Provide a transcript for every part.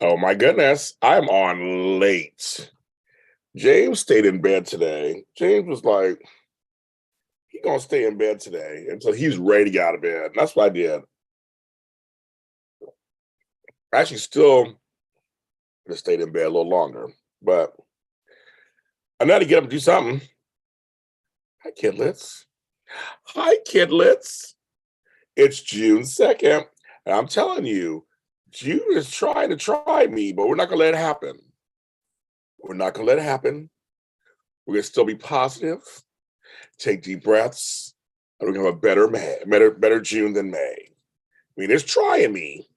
Oh my goodness, I'm on late. James stayed in bed today. James was like, he gonna stay in bed today until he's ready to get out of bed. And that's what I did. I actually still just stayed in bed a little longer, but I know how to get up and do something. Hi, kidlets. Hi, kidlets. It's June 2nd, and I'm telling you, June is trying to try me, but we're not gonna let it happen. We're not gonna let it happen. We're gonna still be positive, take deep breaths, and we're gonna have a better May, better June than May. I mean, it's trying me.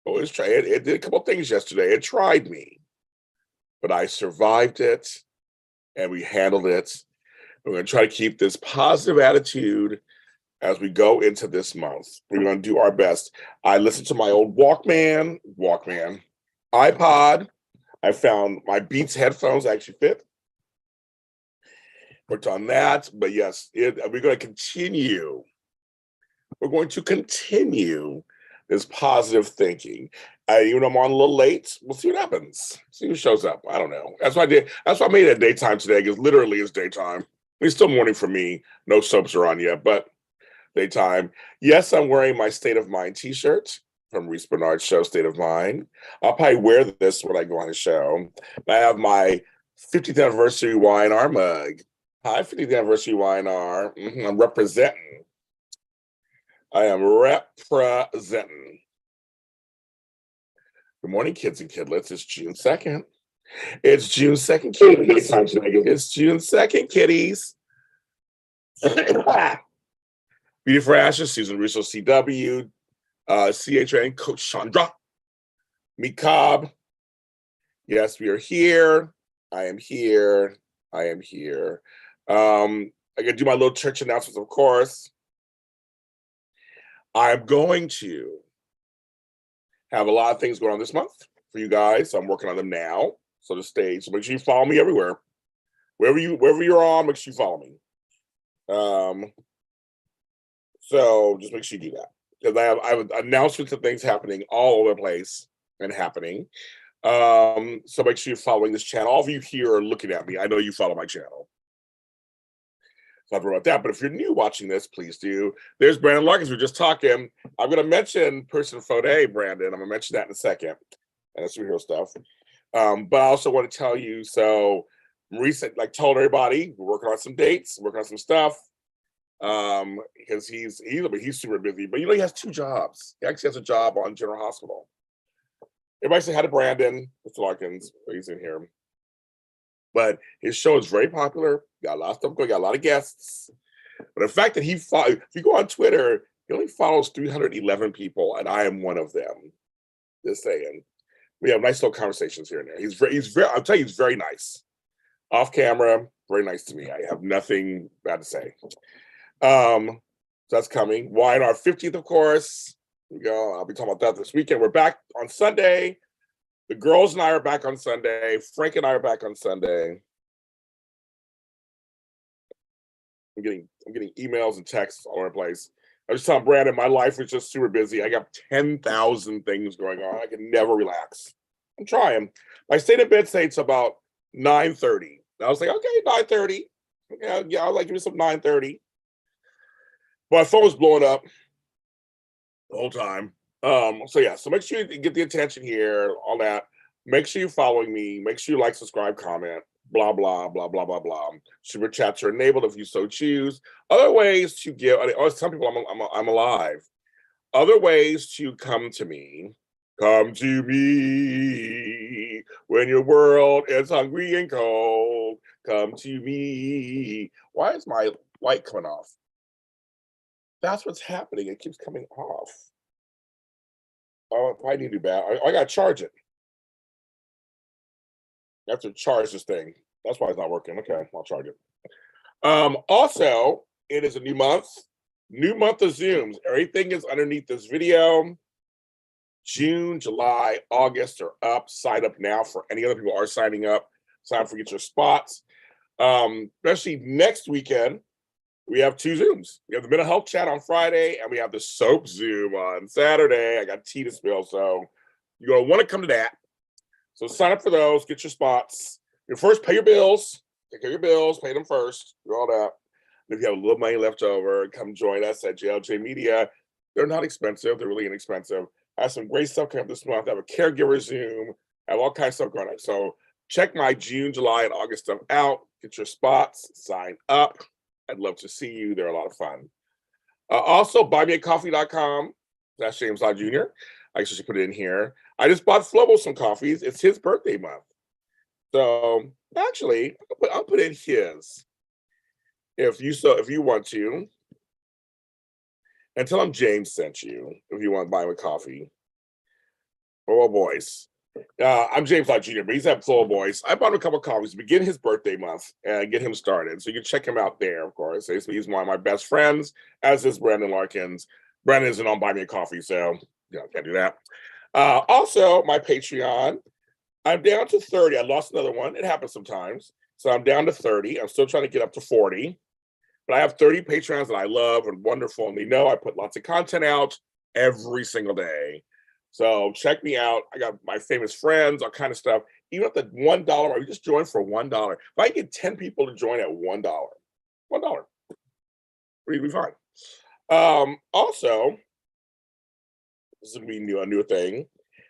Oh, it's trying. It did a couple things yesterday. It tried me, but I survived it, and we handled it. We're gonna try to keep this positive attitude as we go into this month. We're gonna do our best. I listened to my old Walkman, iPod. I found my Beats headphones actually fit. Worked on that, but yes, we're going to continue. We're going to continue this positive thinking. Even though I'm on a little late, we'll see what happens. See who shows up. I don't know. That's what I did. That's why I made it daytime today, because literally it's daytime. It's still morning for me. No soaps are on yet, but daytime. Yes, I'm wearing my State of Mind t-shirt from Reese Bernard's show, State of Mind. I'll probably wear this when I go on the show. I have my 50th anniversary Y&R mug. Hi, 50th anniversary Y&R. I'm representing. I am representing. Good morning, kids and kidlets. It's June 2nd. It's June 2nd, kiddies. It's June 2nd, kiddies. Beauty for Ashes, Susan Russo, CW, CHN, Coach Chandra, Meet Cobb. Yes, we are here. I am here. I am here. I gotta do my little church announcements, of course. I'm going to have a lot of things going on this month for you guys. So I'm working on them now. So to stay. So make sure you follow me everywhere. Wherever you're on, make sure you follow me. So just make sure you do that. Because I have announcements of things happening all over the place and happening. So make sure you're following this channel. All of you here are looking at me. I know you follow my channel. So I've about that. But if you're new watching this, please do. There's Brandon Larkins. We're just talking. I'm going to mention Person Photo, Brandon. I'm going to mention that in a second. And that's superhero stuff. But I also want to tell you, so told everybody, we're working on some dates, working on some stuff. Because he's super busy. But he has 2 jobs. He actually has a job on General Hospital. Everybody say hi to Brandon, Mr. Larkins. He's in here. But his show is very popular. Got a lot of stuff going, got a lot of guests. But the fact that if you go on Twitter, he only follows 311 people, and I am one of them. Just saying. We have nice little conversations here and there. He's very, I'll tell you, he's very nice. Off camera, very nice to me. I have nothing bad to say. So that's coming. Wine our 50th, of course. Here we go. I'll be talking about that this weekend. We're back on Sunday. The girls and I are back on Sunday. Frank and I are back on Sunday. I'm getting emails and texts all over the place. I was telling Brandon, my life is just super busy. I got 10,000 things going on. I can never relax. I'm trying. I stayed in bed, say it's about 9:30. I was like, okay, 9:30. Yeah, I'd like to do some 9:30. My phone was blowing up the whole time. So make sure you get the attention here, all that. Make sure you're following me. Make sure you like, subscribe, comment, blah, blah, blah, blah, blah, blah. Super chats are enabled if you so choose. Other ways to give, some people I'm alive. Other ways to come to me. Come to me when your world is hungry and cold. Come to me. Why is my light coming off? That's what's happening. It keeps coming off. Oh, I need to do bad. I got to charge it. I have to charge this thing. That's why it's not working. Okay, I'll charge it. Also, it is a new month of Zooms. Everything is underneath this video. June, July, August are up. Sign up now for any other people are signing up. Sign up for get your spots. Especially next weekend, we have 2 Zooms. We have the mental health chat on Friday, and we have the soap Zoom on Saturday. I got tea to spill, so you're going to want to come to that. So sign up for those, get your spots. First, pay your bills. Take care of your bills, pay them first, do all that. And if you have a little money left over, come join us at JLJ Media. They're not expensive, they're really inexpensive. I have some great stuff coming up this month. I have a caregiver Zoom, I have all kinds of stuff going on. So check my June, July, and August stuff out. Get your spots, sign up. I'd love to see you. They're a lot of fun. Also, buymeacoffee.com. That's James Lott Jr. I guess I should put it in here. I just bought Flobo some coffees. It's his birthday month. So actually, I'll put in his. If you want to. And tell him James sent you if you want to buy him a coffee. Oh, boys. I'm James Lott Jr., but he's at Flow Boys. I bought him a couple of coffees to begin his birthday month and get him started. So you can check him out there, of course. He's one of my best friends, as is Brandon Larkins. Brandon isn't on Buy Me a Coffee, so can't do that. Also, my Patreon. I'm down to 30. I lost another one. It happens sometimes. So I'm down to 30. I'm still trying to get up to 40. But I have 30 Patreons that I love and wonderful. And they know I put lots of content out every single day. So check me out. I got my famous friends, all kind of stuff. Even at the $1, I just join for $1. If I get 10 people to join at $1, we'd be fine. Also, this is gonna be a new thing.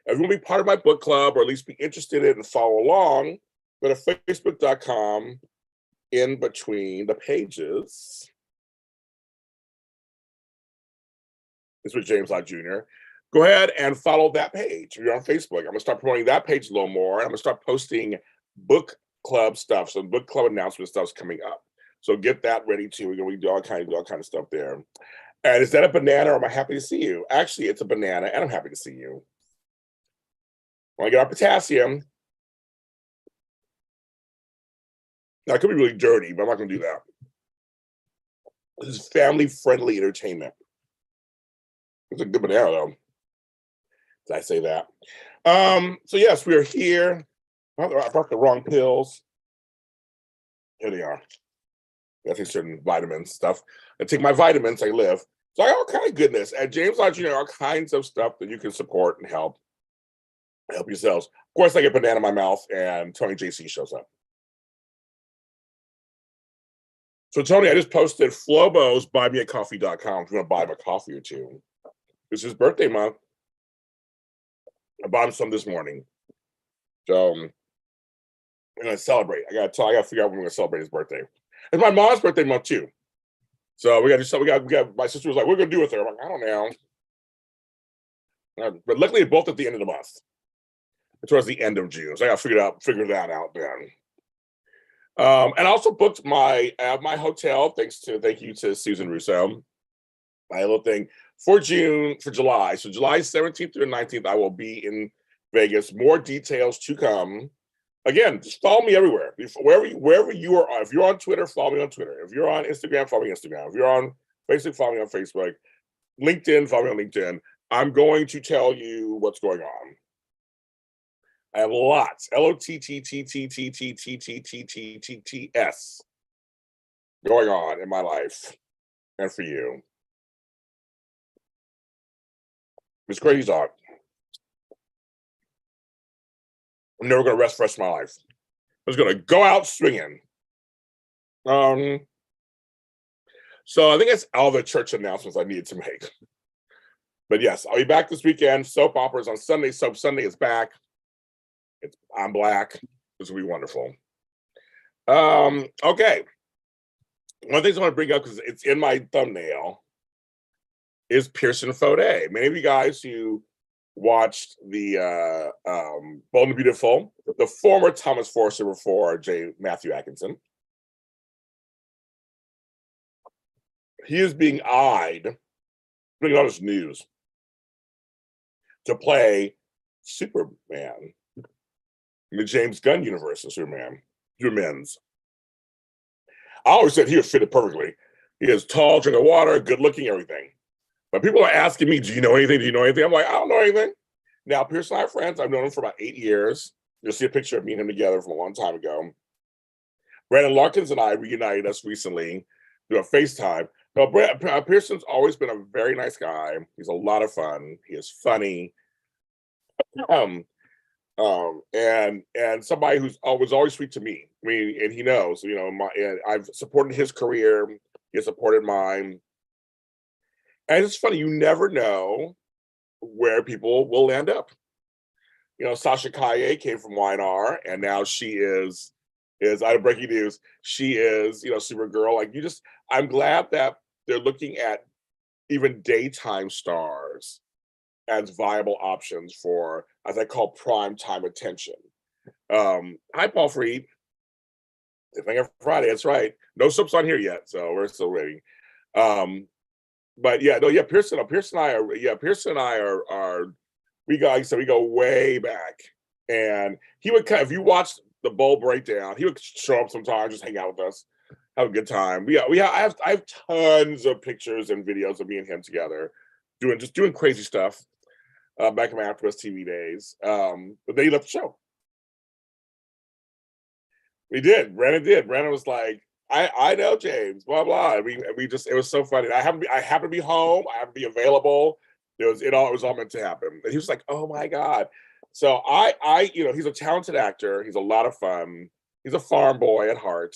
If you want to be part of my book club, or at least be interested in it and follow along, go to facebook.com in between the pages. This is James Lott Jr. Go ahead and follow that page. If you're on Facebook, I'm gonna start promoting that page a little more. I'm gonna start posting book club stuff. So book club announcement stuff's coming up. So get that ready too. We're gonna do all kind of stuff there. And is that a banana, or am I happy to see you? Actually, it's a banana, and I'm happy to see you. When I get our potassium, now it could be really dirty, but I'm not gonna do that. This is family-friendly entertainment. It's a good banana, though. Did I say that? So yes, we are here. I brought the wrong pills. Here they are. I take certain vitamins stuff. I take my vitamins, I live. So I got all kind of goodness. At James Lott Jr., all kinds of stuff that you can support and help yourselves. Of course, I get banana in my mouth, and Tony JC shows up. So Tony, I just posted Flobo's buymeacoffee.com if you want to buy him a coffee or two. It's his birthday month. I bought him some this morning. So I'm gonna celebrate. I gotta figure out when we're gonna celebrate his birthday. It's my mom's birthday month too. So we gotta do something. We got my sister was like, "We're gonna do it there." I'm like, I don't know. But luckily both at the end of the month. Towards the end of June. So I gotta figure that out then. And I also booked my hotel, thank you to Susan Russo. My little thing for July. So July 17th through 19th, I will be in Vegas. More details to come. Again, just follow me everywhere. Wherever you are. If you're on Twitter, follow me on Twitter. If you're on Instagram, follow me on Instagram. If you're on Facebook, follow me on Facebook. LinkedIn, follow me on LinkedIn. I'm going to tell you what's going on. I have lots, LOTTTTTTTTTTTTS going on in my life and for you. It's crazy talk. I'm never going to rest the rest of my life. I'm just going to go out swinging. So I think that's all the church announcements I needed to make. But yes, I'll be back this weekend. Soap operas on Sunday. Soap Sunday is back. I'm Black. This will be wonderful. Okay. One of the things I want to bring up, because it's in my thumbnail, is Pearson Fode. Many of you guys who watched the Bold and Beautiful, the former Thomas Forster before J. Matthew Atkinson, he is being eyed, bringing all this news, to play Superman in the James Gunn universe of Superman. I always said he would fit it perfectly. He is tall, drinking water, good looking, everything. But people are asking me, do you know anything? I'm like, I don't know anything. Now, Pierce and I are friends. I've known him for about 8 years. You'll see a picture of me and him together from a long time ago. Brandon Larkins and I reunited us recently through a FaceTime. Now, Pearson's always been a very nice guy. He's a lot of fun. He is funny. And somebody who's was always sweet to me. I mean, and he knows, and I've supported his career, he supported mine. And it's funny, you never know where people will end up. Sasha Kaye came from YNR, and now she is I have breaking news. She is, Supergirl. Like I'm glad that they're looking at even daytime stars as viable options for, as I call, prime time attention. Hi, Paul Freed. Cliffhanger Friday. That's right. No soaps on here yet, so we're still waiting. But yeah, no, yeah, Pearson and I are, we go, like I said, we go way back. And he would if you watched the bowl breakdown, he would show up sometimes, just hang out with us, have a good time. I have tons of pictures and videos of me and him together, doing crazy stuff. Back in my AfterBuzz TV days. But then he left the show. We did. Brandon did. Brandon was like, I know James, blah blah. It was so funny. I happened to be home. I happened to be available. It was all meant to happen. And he was like, oh my God. So he's a talented actor. He's a lot of fun. He's a farm boy at heart.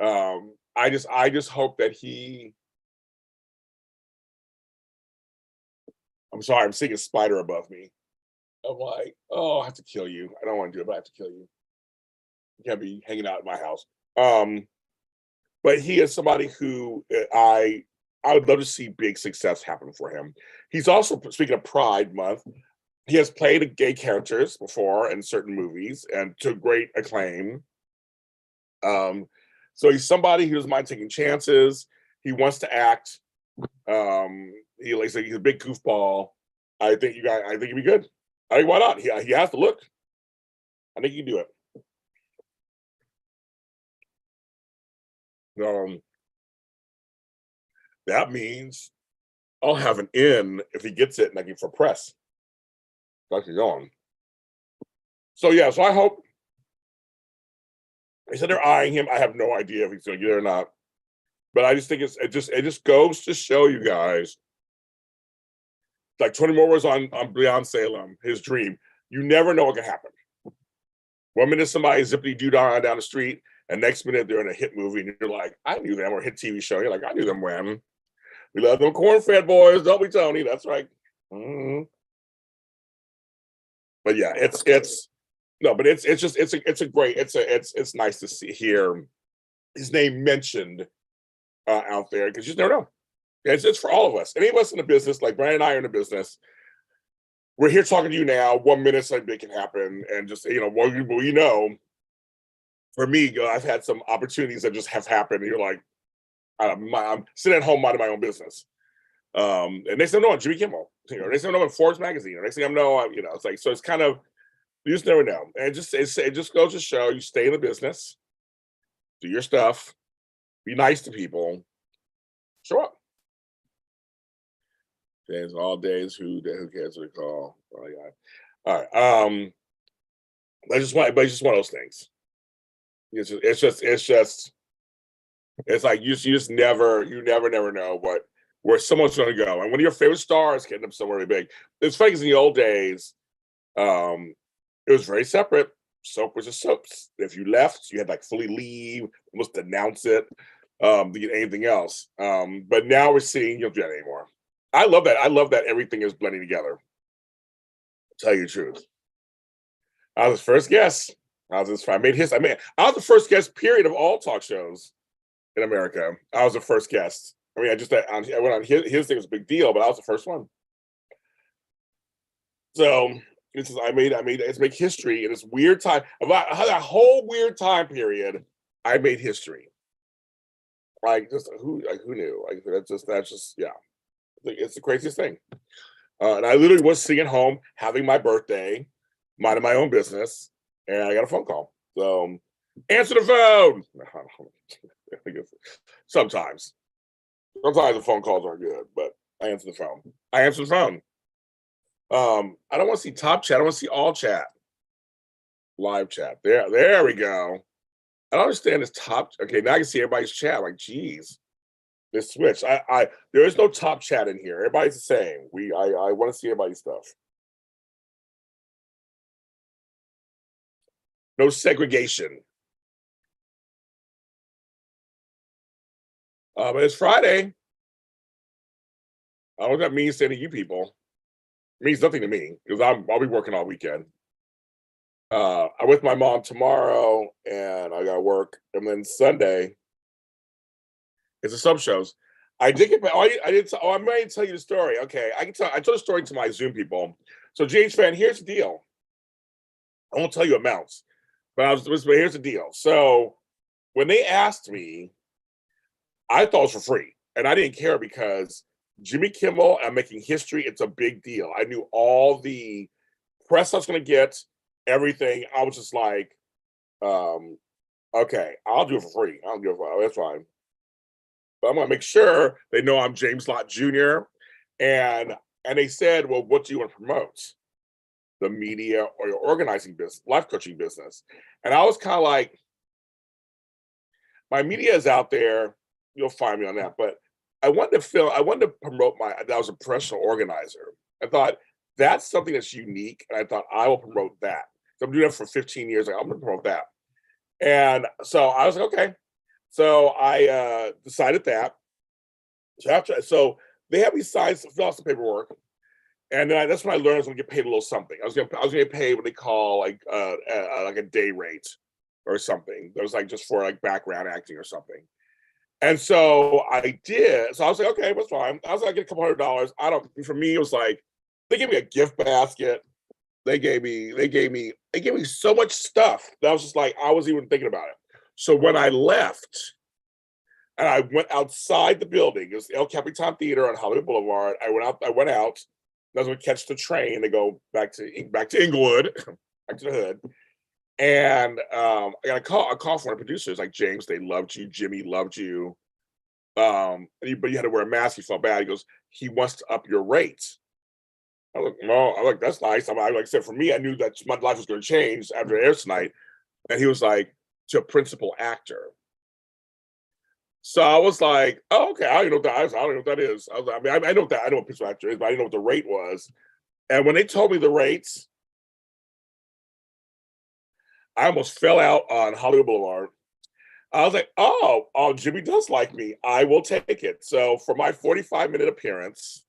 I just hope that I'm sorry, I'm seeing a spider above me. I'm like, oh, I have to kill you. I don't want to do it, but I have to kill you. You can't be hanging out at my house. But he is somebody who I would love to see big success happen for him. He's also, speaking of Pride Month, he has played gay characters before in certain movies and to great acclaim. So he's somebody who doesn't mind taking chances. He wants to act. He's a big goofball. I think he'd be good. I think why not? He has to look. I think he can do it. That means I'll have an in if he gets it, and I get for press. That's going. So yeah, so I hope. They said they're eyeing him. I have no idea if he's going to get it or not, but I just think it just goes to show you guys. Like 20 more was on Beyond Salem, his dream. You never know what can happen. One minute somebody zippity doo down the street, and next minute they're in a hit movie, and you're like, I knew them, or a hit TV show. You're like, I knew them when. We love them corn-fed boys, don't we, Tony? That's right. Mm-hmm. But yeah, it's nice to hear his name mentioned out there, because you just never know. It's for all of us. Any of us in the business, like Brian and I are in the business, we're here talking to you now. 1 minute something can happen, and just for me, I've had some opportunities that just have happened, and you're like, I'm sitting at home minding my own business. And next thing I know, on Jimmy Kimmel, next thing I know, in Forbes magazine, or next thing I know, it's like, so it's kind of, you just never know. And it just goes to show, you stay in the business, do your stuff, be nice to people, show up. Days, all days, who cares what they call? Oh my God. All right. It's just one of those things. It's like you just never know where someone's going to go, and one of your favorite stars can end up somewhere really big. It's funny because in the old days, it was very separate. Soap was just soaps. If you left, you had like fully leave, almost denounce it, to get anything else. But now we're seeing, you don't do that anymore. I love that. I love that everything is blending together. Tell you the truth. I was his first guest. I was the first guest, period, of all talk shows in America. I was the first guest. I mean, I went on his thing was a big deal, but I was the first one. So it's make history in this weird time. About that whole weird time period, I made history. Like, just who knew? Like, that's just yeah. It's the craziest thing. And I literally was sitting at home having my birthday, minding my own business, and I got a phone call. So answer the phone. Sometimes the phone calls aren't good, but I answer the phone. I don't want to see top chat. I want to see all chat, live chat. There we go. I don't understand this top. Okay, now I can see everybody's chat. Like, geez, this switch. There is no top chat in here. Everybody's the same. I want to see everybody's stuff. No segregation. But it's Friday. I don't know what that means to any of you people. It means nothing to me because I'll be working all weekend. I'm with my mom tomorrow, and I got to work, and then Sunday it's a sub shows. I did get. Oh, I did. Oh, I'm ready to tell you the story. Okay, I can tell. I told the story to my Zoom people. So, James fan, here's the deal. I won't tell you amounts, but here's the deal. So, when they asked me, I thought it was for free, and I didn't care because Jimmy Kimmel and making history. It's a big deal. I knew all the press I was going to get, everything. I was just like, um, okay, I'll do it for free. I'll do it for that's fine. But I'm gonna make sure they know I'm James Lott Jr. And they said, well, what do you want to promote? The media or your organizing business, life coaching business. And I was kind of like, my media is out there, you'll find me on that. But I wanted to promote that I was a professional organizer. I thought that's something that's unique. And I thought I will promote that. So I'm doing that for 15 years. Like, I'm gonna promote that. And so I was like, okay. So I decided that. So they had me sign fill out some paperwork, and then that's when I learned I was going to get paid a little something. I was going to get paid what they call like a day rate or something. That was like just for like background acting or something. And so I did. So I was like, okay, that's fine. I was like, I get a couple $100. I don't. For me, it was like they gave me a gift basket. They gave me so much stuff that I was just like I wasn't even thinking about it. So when I left. And I went outside the building. It was El Capitan Theater on Hollywood Boulevard. I went out. I was going to catch the train to go back to Inglewood, back to the hood. And I got a call from one of the producers, like, James, they loved you. Jimmy loved you. But you had to wear a mask. He felt bad. He goes, he wants to up your rates. I was like, no. I'm like, that's nice. Like I said, for me, I knew that my life was going to change after it airs tonight. And he was like, to a principal actor. So I was like, "Oh, okay. I don't know what that is. I don't know what that is." I know what I know what principal actor is, but I didn't know what the rate was. And when they told me the rates, I almost fell out on Hollywood Boulevard. I was like, "Oh, Jimmy does like me. I will take it." So for my 45-minute appearance,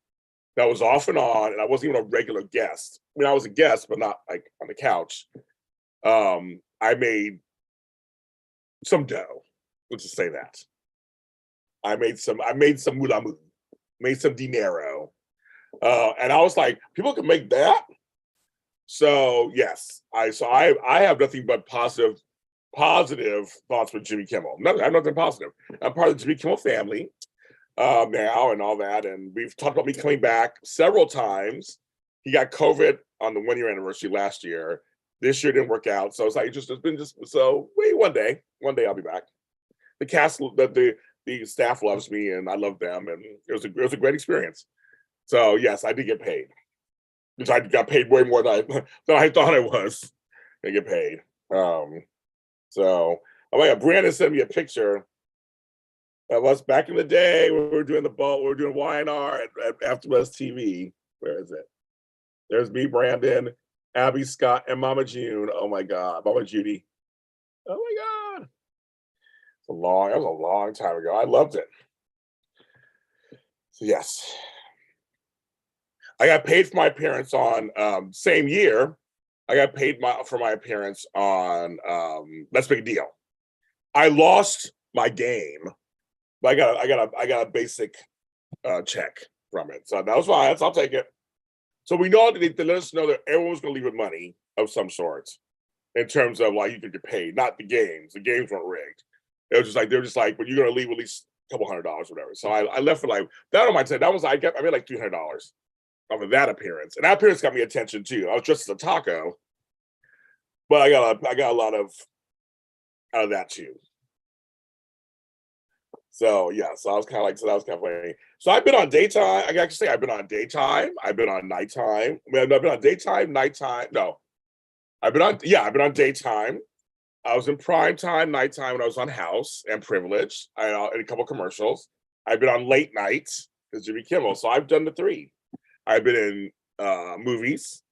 that was off and I wasn't even a regular guest. I mean, I was a guest, but not like on the couch. I made some dough. Let's just say that. I made some mulamu, made some dinero. And I was like, people can make that. So yes, I have nothing but positive thoughts with Jimmy Kimmel. I have nothing positive. I'm part of the Jimmy Kimmel family now and all that. And we've talked about me coming back several times. He got COVID on the 1 year anniversary last year. This year didn't work out. So it's like it's been so wait one day I'll be back. The cast the staff loves me and I love them, and it was a great experience. So yes, I did get paid. Which I got paid way more than I thought I was gonna get paid. So oh my God, Brandon sent me a picture of us back in the day when we were doing we were doing YNR at AfterBuzz TV. Where is it? There's me, Brandon, Abby Scott, and Mama June. Oh my God, Mama Judy. Oh my God. That was a long time ago. I loved it. So yes. I got paid for my appearance on same year. I got paid for my appearance on Let's Make a Deal. I lost my game, but I got a basic check from it, so that was fine. So I'll take it. So we know that they let us know that everyone was going to leave with money of some sort in terms of like you could get paid, not the games. The games weren't rigged. It was just like they're just like, but you're going to leave with at least a couple $100, whatever. So I left for like that on my time. That was I made like $300 off of that appearance, and that appearance got me attention too. I was dressed as a taco, but I got a lot of out of that too. So yeah, so I was kind of like, so that was kind of funny. So I've been on daytime. I can actually say I've been on daytime. I've been on nighttime. I mean, I've been on daytime, nighttime. No, I've been on daytime. I was in prime time, nighttime when I was on House and Privilege. In a couple commercials. I've been on late nights because Jimmy Kimmel. So I've done the three. I've been in movies.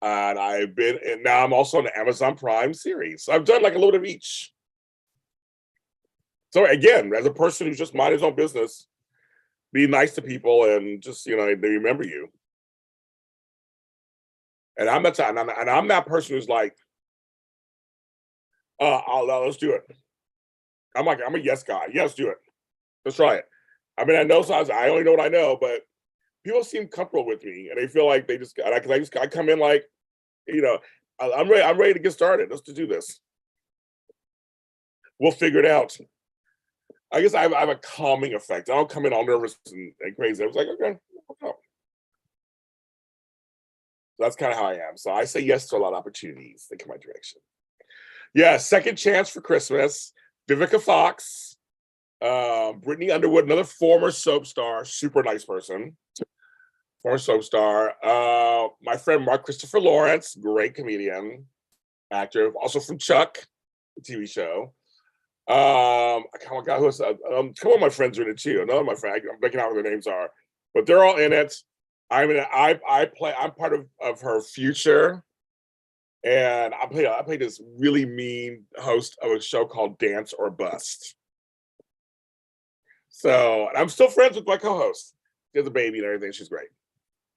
And and now I'm also on the Amazon Prime series. So I've done like a little bit of each. So again, as a person who's just mind his own business, be nice to people and just, they remember you. And I'm that time, and I'm that person who's like, let's do it. I'm a yes guy. Yes, do it. Let's try it. I mean, I know sometimes I only know what I know, but people seem comfortable with me and they feel like they just, I come in like, you know, I'm ready. I'm ready to get started. Let's just do this. We'll figure it out. I guess I have a calming effect. I don't come in all nervous and crazy. I was like, okay, oh. That's kind of how I am. So I say yes to a lot of opportunities that come my direction. Yeah, Second Chance for Christmas. Vivica Fox, Brittany Underwood, another former soap star, super nice person. Former soap star. My friend Mark Christopher Lawrence, great comedian, actor, also from Chuck, the TV show. Oh my God, who's a couple of my friends are in it too. None of my friends, I'm blanking out what their names are, but they're all in it. I'm part of her future, and I play this really mean host of a show called Dance or Bust. So I'm still friends with my co-host. She has a baby and everything. She's great.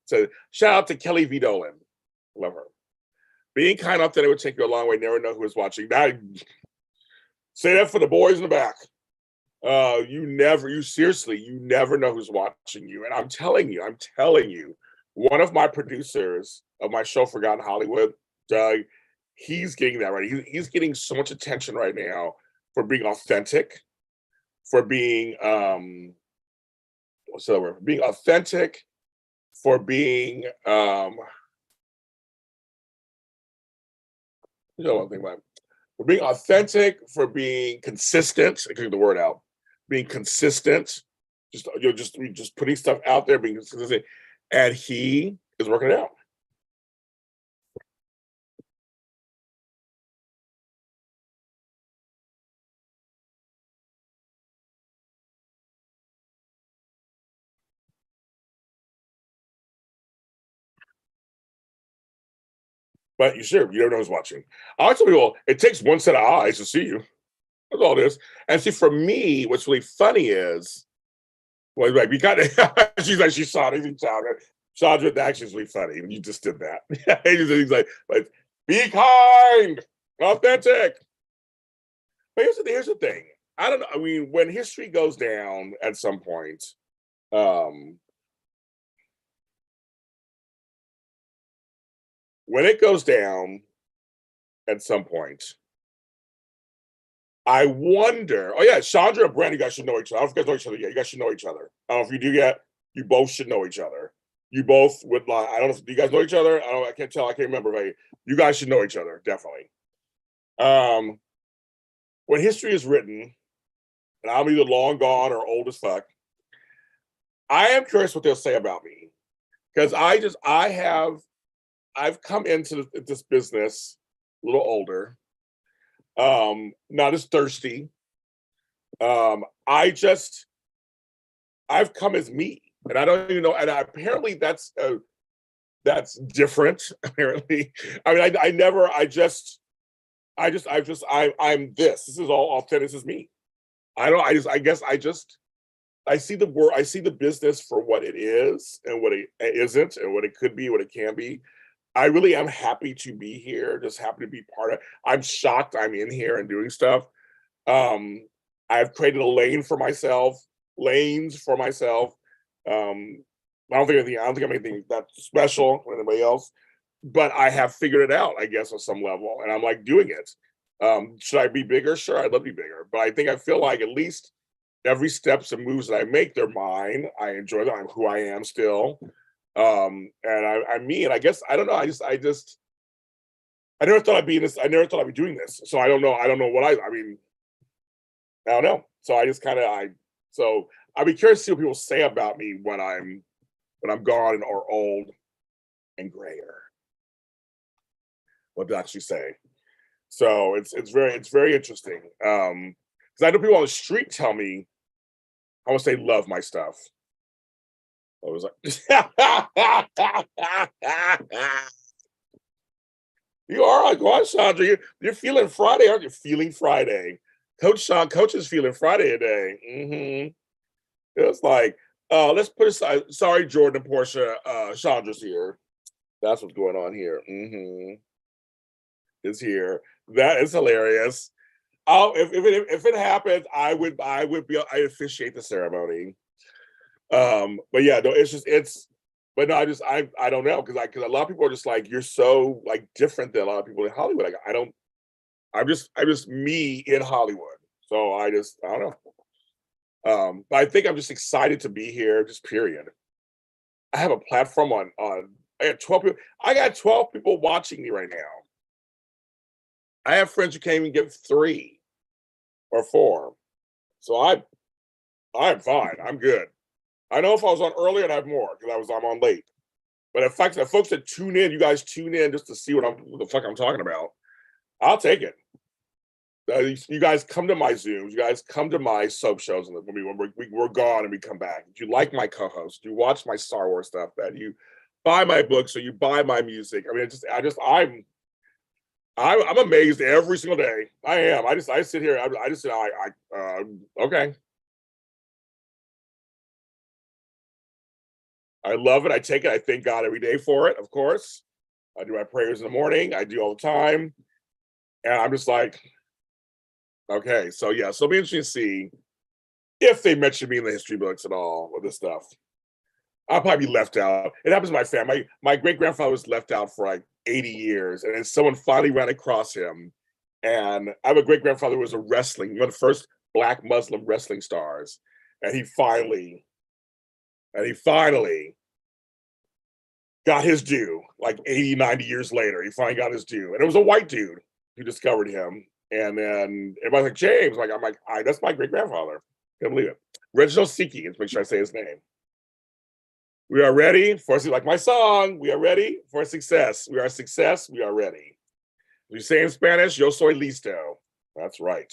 So shout out to Kelly V. Dolan. Love her. Being kind enough that it would take you a long way. Never know who is watching. Now, say that for the boys in the back. You never know who's watching you. And I'm telling you, one of my producers of my show Forgotten Hollywood, Doug, he's getting that right. He's getting so much attention right now for being authentic, for being what's the word? For being authentic, for being one thing about it. For being authentic, for being consistent. I can get the word out. Being consistent, just putting stuff out there, being consistent, and he is working it out. But you don't know who's watching. I tell people it takes one set of eyes to see you. That's all it is. And see, for me, what's really funny is, well, like we got she's like she saw it. Chandra, the action is really funny. You just did that. He's like, be kind, authentic. But here's the thing. I don't know. I mean, when history goes down at some point, when it goes down at some point, I wonder. Oh yeah, Chandra and Brand, you guys should know each other. I don't know if you guys know each other yet. You guys should know each other. I don't know if you do yet. You both should know each other. You both would like. I don't know. Do you guys know each other? I can't tell. I can't remember. But you guys should know each other definitely. When history is written, and I'm either long gone or old as fuck, I am curious what they'll say about me because I've come into this business a little older, not as thirsty. I've come as me, and I don't even know. And apparently, that's different. Apparently, I mean, I'm this. This is all authentic. This is me. I see the world. I see the business for what it is and what it isn't, and what it could be, what it can be. I really am happy to be here. Just happy to be part of. I'm shocked I'm in here and doing stuff. I've created a lane for myself, lanes for myself. I don't think I'm anything that special for anybody else, but I have figured it out, I guess, on some level, and I'm like doing it. Should I be bigger? Sure, I'd love to be bigger, but I feel like at least every steps and moves that I make, they're mine. I enjoy them. I'm who I am still. And I'm me, and I guess I don't know. I never thought I'd be in this. I never thought I'd be doing this. So I don't know. I don't know what I mean. I don't know. So I just kind of so I'd be curious to see what people say about me when I'm gone or old and grayer. What they actually say. So it's very interesting. Because I know people on the street tell me how much they love my stuff. I was like, You are. Go on, Chandra. You're feeling Friday, aren't you? Feeling Friday. Coach is feeling Friday today. It's like, let's put aside. Sorry, Jordan and Portia. Chandra's here. That's what's going on here. Is here. That is hilarious. Oh, if it happens, I officiate the ceremony. But yeah, no, but no, I don't know because a lot of people are just like you're so like different than a lot of people in Hollywood. Like I'm just me in Hollywood. So I don't know. But I think I'm just excited to be here. Just period. I have a platform on. I got 12 people. I got 12 people watching me right now. I have friends who can't even get 3 or 4. So I'm fine. I'm good. I know if I was on earlier, I'd have more because I'm on late. But in fact, the folks that tune in, you guys tune in just to see what the fuck I'm talking about. I'll take it. You guys come to my Zooms. You guys come to my soap shows, and when we're gone and we come back. Do you like my co-host? Do you watch my Star Wars stuff? That you buy my books or you buy my music? I mean, I'm amazed every single day. I am. I sit here. I just okay. I love it. I take it. I thank God every day for it. Of course, I do my prayers in the morning. I do all the time, and I'm just like, okay. So yeah. So it'll be interesting to see if they mention me in the history books at all with this stuff. I'll probably be left out. It happens to my family. My great grandfather was left out for like 80 years, and then someone finally ran across him. And I have a great grandfather who was one of the first Black Muslim wrestling stars, and he finally got his due. Like 80, 90 years later, he finally got his due, and it was a white dude who discovered him. And then everybody's like James, I'm like, that's my great grandfather. Can't believe it. Reginald Siki. Let's make sure I say his name. We are ready for, like my song, we are ready for success. We are success, we are ready. We say in Spanish, yo soy listo. That's right.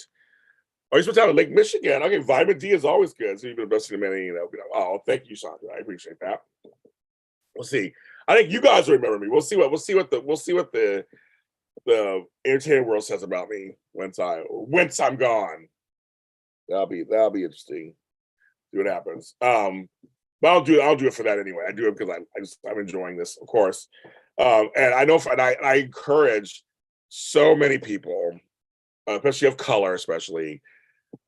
Oh, you're supposed to have Lake Michigan. Okay, vitamin D is always good. So you've been investing in many, oh, thank you, Sandra. I appreciate that. We'll see. I think you guys remember me. We'll see what the entertainment world says about me once I'm gone. That'll be interesting. See what happens. But I'll do it for that anyway. I do it because I'm enjoying this, of course. And I know, and I encourage so many people, especially of color, especially,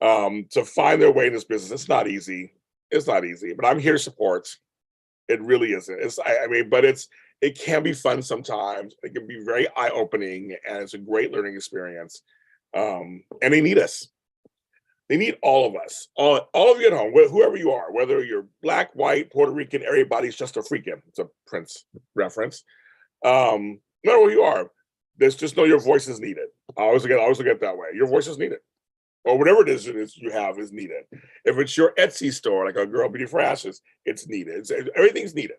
to find their way in this business. It's not easy. It's not easy, but I'm here to support. It really isn't. But it can be fun sometimes. It can be very eye opening, and it's a great learning experience. And they need us. They need all of us, all of you at home, whoever you are, whether you're Black, white, Puerto Rican, everybody's just a freaking. It's a Prince reference. No matter who you are, just know your voice is needed. I always look at it that way. Your voice is needed, or whatever it is you have is needed. If it's your Etsy store, like a Girl Beauty for Ashes, it's needed. Everything's needed.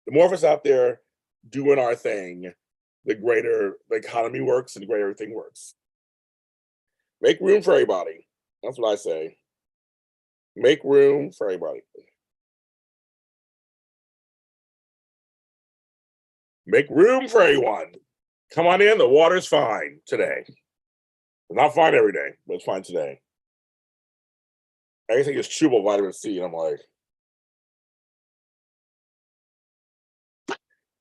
The more of us out there doing our thing, the greater the economy works and the greater everything works. Make room for everybody. That's what I say. Make room for everybody. Make room for everyone. Come on in. The water's fine today. It's not fine every day, but it's fine today. I think it's chewable vitamin C, and I'm like,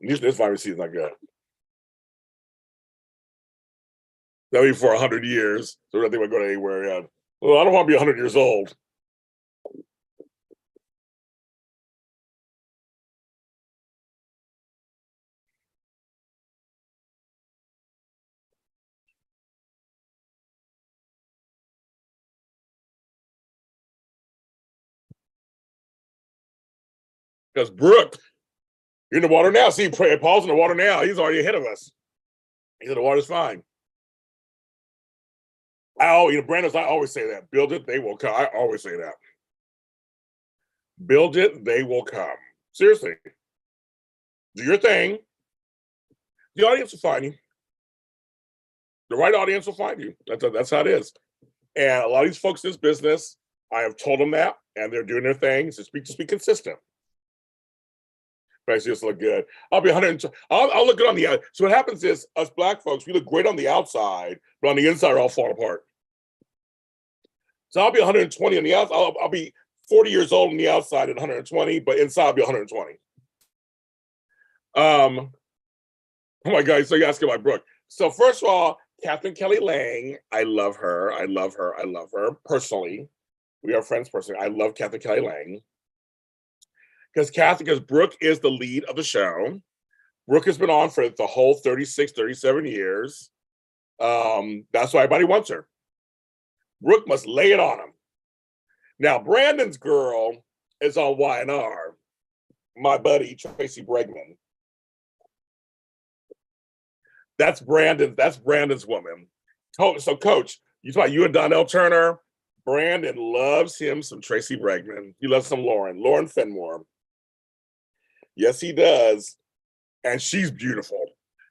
this vitamin C is not good. That'll be for 100 years, so I don't think we're going anywhere yet. Well, I don't want to be 100 years old. Because Brooke, you're in the water now. See, Paul's in the water now. He's already ahead of us. He said the water's fine. Brandon's, I always say that. Build it, they will come. I always say that. Build it, they will come. Seriously. Do your thing. The audience will find you. The right audience will find you. That's how it is. And a lot of these folks in this business, I have told them that, and they're doing their thing. So just be consistent. Makes you just look good. I'll be 100. I'll look good on the outside. So what happens is, us black folks, we look great on the outside, but on the inside, we're all falling apart. So I'll be 120 on the outside. I'll be 40 years old on the outside at 120, but inside I'll be 120. Oh my God, so you asking about Brooke. So first of all, Catherine Kelly Lang, I love her. I love her. I love her personally. We are friends personally. I love Catherine Kelly Lang. Because Brooke is the lead of the show. Brooke has been on for the whole 36, 37 years. That's why everybody wants her. Brooke must lay it on him. Now, Brandon's girl is on Y&R. My buddy, Tracy Bregman. That's Brandon's woman. So, Coach, you talk about you and Donnell Turner. Brandon loves him some Tracy Bregman. He loves some Lauren Fenmore. Yes, he does. And she's beautiful.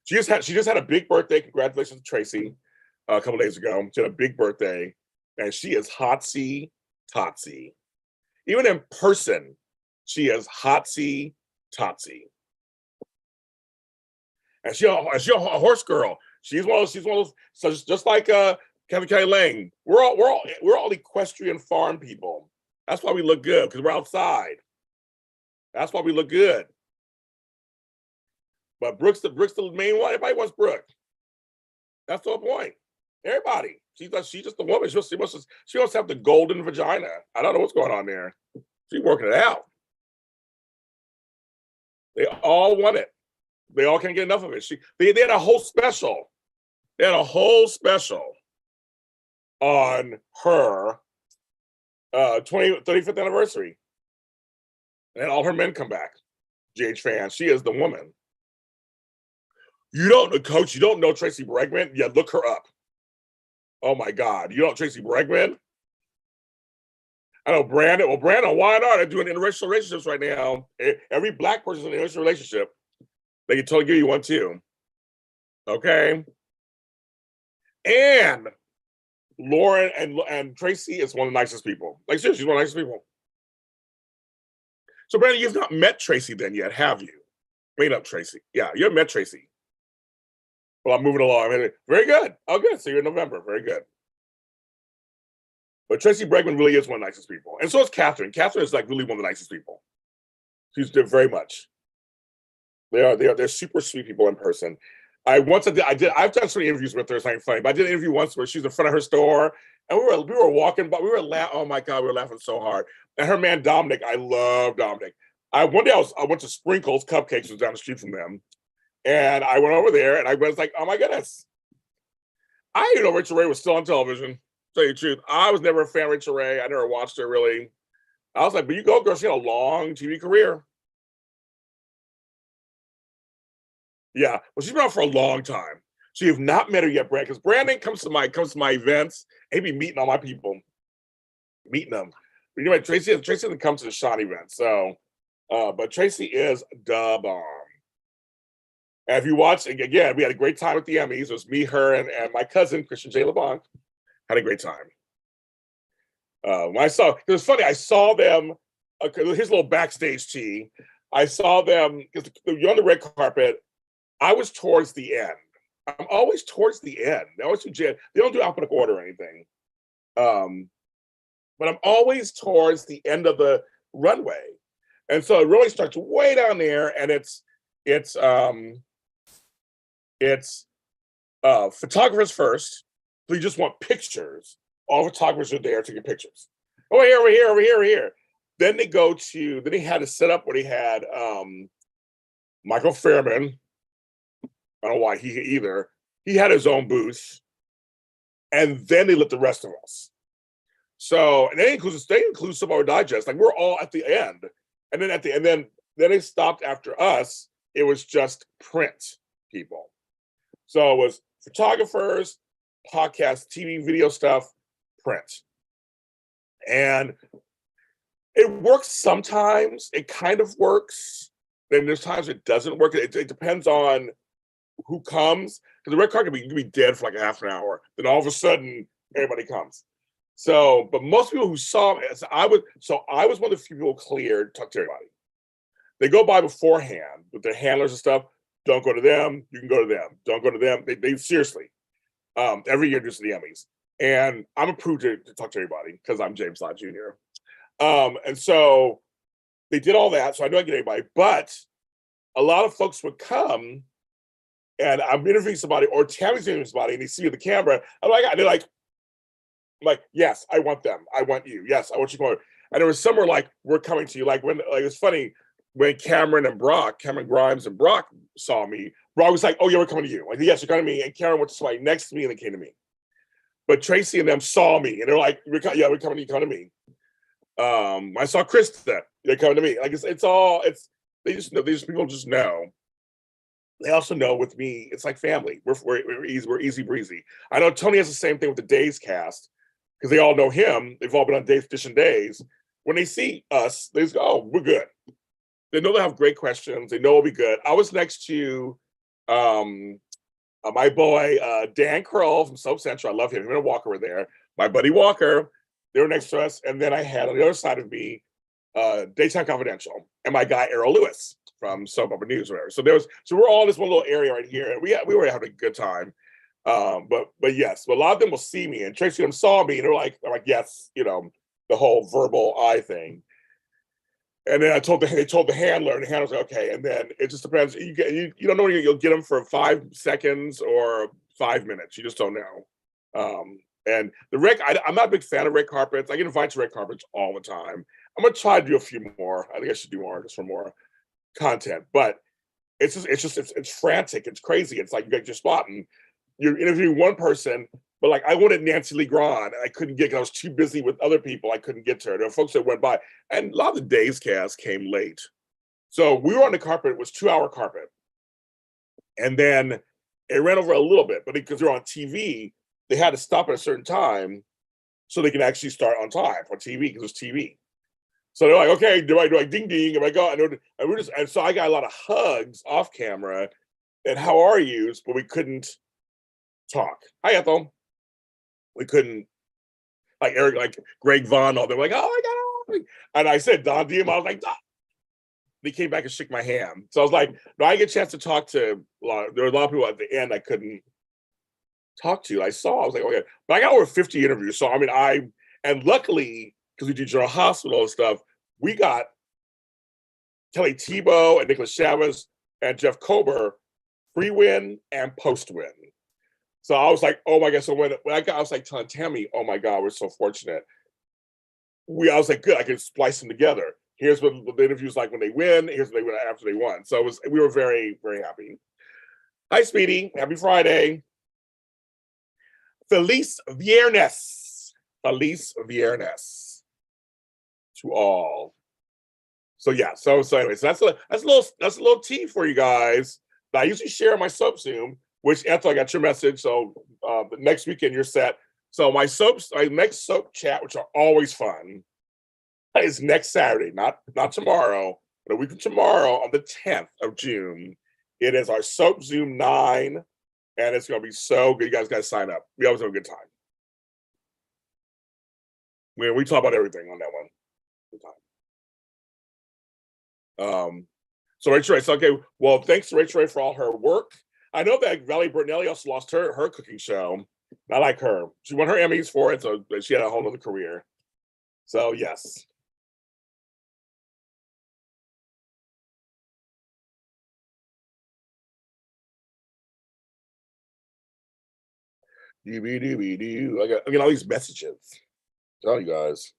She just had a big birthday. Congratulations to Tracy a couple days ago. She had a big birthday. And she is hotsy totsy. Even in person, she is hotsy totsy. And she's a horse girl. She's one of those. So just like Kevin Kelly Lang, we're all equestrian farm people. That's why we look good, because we're outside. That's why we look good. But Brooke's the main one. Everybody wants Brooke. That's the whole point. Everybody. She's just the woman. She wants to have the golden vagina. I don't know what's going on there. She's working it out. They all want it. They all can't get enough of it. They had a whole special. They had a whole special on her 35th anniversary. And all her men come back. GH fans. She is the woman. You don't know, Coach, you don't know Tracy Bregman? Yeah, look her up. Oh my God. You don't know Tracy Bregman? I know Brandon. Well, Brandon, why not? They're doing interracial relationships right now. Every black person in an interracial relationship. They can totally give you one too. Okay. And Lauren and Tracy is one of the nicest people. Like, seriously, she's one of the nicest people. So, Brandon, you've not met Tracy then yet, have you? Wait up, Tracy. Yeah, you haven't met Tracy. Well, I'm moving along. Very good. Oh, good. So you're in November. Very good. But Tracy Bregman really is one of the nicest people. And so is Catherine. Catherine is like really one of the nicest people. They're very much. They're super sweet people in person. I've done so many interviews with her, it's not funny, but I did an interview once where she's in front of her store and we were walking, but we were laughing. Oh my God, we were laughing so hard. And her man Dominic, I love Dominic. One day I went to Sprinkles Cupcakes, was down the street from them. And I went over there and I was like, oh my goodness. I didn't know Rachel Ray was still on television. To tell you the truth, I was never a fan of Rachel Ray. I never watched her really. I was like, but you go, girl, she had a long TV career. Yeah, well, she's been out for a long time. So you've not met her yet, Brandon, because Brandon comes to my events. He be meeting all my people, meeting them. But anyway, Tracy doesn't come to the Sean event, so but Tracy is the bomb. And if you watch again, we had a great time at the Emmys. It was me, her, and my cousin Christian J. LeBlanc. Had a great time. When it was funny. I saw them. Here's a little backstage tea. I saw them because you're on the red carpet. I was towards the end. I'm always towards the end. They don't do alphabetical order or anything. But I'm always towards the end of the runway. And so it really starts way down there, and it's photographers first. So you just want pictures. All photographers are there taking pictures. Over here. Then they had a setup where they had Michael Fairman. I don't know why he had his own booth, and then they let the rest of us. So, and they include some of our digest. Like we're all at the end, and then they stopped after us. It was just print people. So it was photographers, podcast, TV, video stuff, print, and it works sometimes. It kind of works. Then there's times it doesn't work. It depends on who comes, because the red carpet can be dead for like a half an hour. Then all of a sudden, everybody comes. So, but most people who saw me, I was one of the few people cleared to talk to everybody. They go by beforehand with their handlers and stuff. Don't go to them. You can go to them. Don't go to them. They seriously, every year do the Emmys. And I'm approved to talk to everybody because I'm James Lott Jr. And so they did all that. So I know I get anybody, but a lot of folks would come and I'm interviewing somebody or Tammy's interviewing somebody and they see me on the camera. They're like, yes, I want them. I want you. Yes, I want you going. And there was somewhere like, we're coming to you. Like it's funny when Cameron Grimes and Brock saw me, Brock was like, oh yeah, we're coming to you. Like, yes, you're coming to me. And Cameron went to somebody next to me and they came to me. But Tracy and them saw me and they're like, we're coming to you, come to me. I saw Krista, they're coming to me. Like they just know, people just know. They also know with me, it's like family. We're easy breezy. I know Tony has the same thing with the Days cast because they all know him. They've all been on Edition Days. When they see us, they just go, oh, we're good. They know they have great questions. They know we'll be good. I was next to my boy, Dan Kroll from Soap Central. I love him. Him and Walker were there. My buddy Walker, they were next to us. And then I had on the other side of me, Daytime Confidential, and my guy, Errol Lewis from Soap Opera News, or whatever. So we're all in this one little area right here. And we were having a good time. But yes, a lot of them will see me, and Tracy and them saw me, and they're like, yes, the whole verbal eye thing. And then they told the handler, and the handler's like, okay. And then it just depends. You don't know when you'll get them for 5 seconds or 5 minutes. You just don't know. And I'm not a big fan of red carpets. I get invited to red carpets all the time. I'm gonna try to do a few more. I think I should do more just for more content. But it's frantic. It's crazy. It's like you got your spot and you're interviewing one person. But like I wanted Nancy Lee Grahn, and I couldn't get because I was too busy with other people. I couldn't get to her. There were folks that went by, and a lot of the Days cast came late. So we were on the carpet. It was 2-hour carpet, and then it ran over a little bit. But because they're on TV, they had to stop at a certain time so they can actually start on time for TV because it was TV. So they're like, okay, do I ding ding? And I go, and so I got a lot of hugs off camera, and how are you? But we couldn't talk. Hi, Ethel. We couldn't, like Eric, like Greg Vaughn, all they were like, oh my God. And I said, Don Diem, I was like, Don. They came back and shook my hand. So I was like, no, I get a chance to talk to there were a lot of people at the end I couldn't talk to. I was like, okay. But I got over 50 interviews. So, I mean, and luckily, because we do General Hospital and stuff, we got Kelly Tebow and Nicholas Chavez and Jeff Kober pre-win and post-win. So I was like, oh my God. So when I was like telling Tammy, oh my God, we're so fortunate. I was like, good, I can splice them together. Here's what the interview's like when they win. Here's what they win after they won. So we were very, very happy. Hi, Speedy. Happy Friday. Feliz Viernes. Feliz Viernes to all. So yeah. So anyways, that's a little tea for you guys. I usually share my Soap Zoom. Which, Ethel, I got your message. So the next weekend you're set. So my next soap chat, which are always fun, is next Saturday, not tomorrow, but a week from tomorrow on the 10th of June. It is our Soap Zoom 9, and it's going to be so good. You guys got to sign up. We always have a good time. We talk about everything on that one. Good time. So Rachel Ray, okay, well, thanks to Rachel Ray for all her work. I know that Valerie Bertinelli also lost her cooking show. I like her. She won her Emmys for it, so she had a whole other career. So yes. I get all these messages. Tell you guys.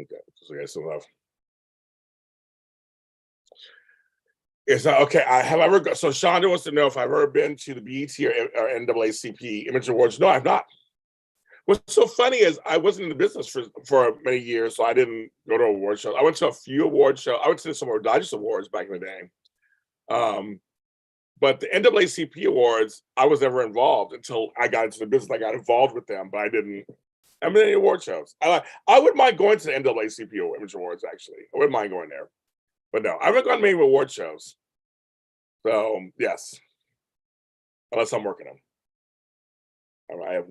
Okay, so I guess enough. It's okay. I have ever so Shonda wants to know if I've ever been to the BET or NAACP Image Awards. No, I've not. What's so funny is I wasn't in the business for many years, so I didn't go to award shows. I went to a few award shows. I went to some Digest Awards back in the day. But the NAACP Awards, I was never involved until I got into the business. I got involved with them, but I didn't I mean, any award shows. I wouldn't mind going to the NAACP Image Awards, actually. I wouldn't mind going there. But no, I haven't gone to many award shows. So, yes, unless I'm working them. I have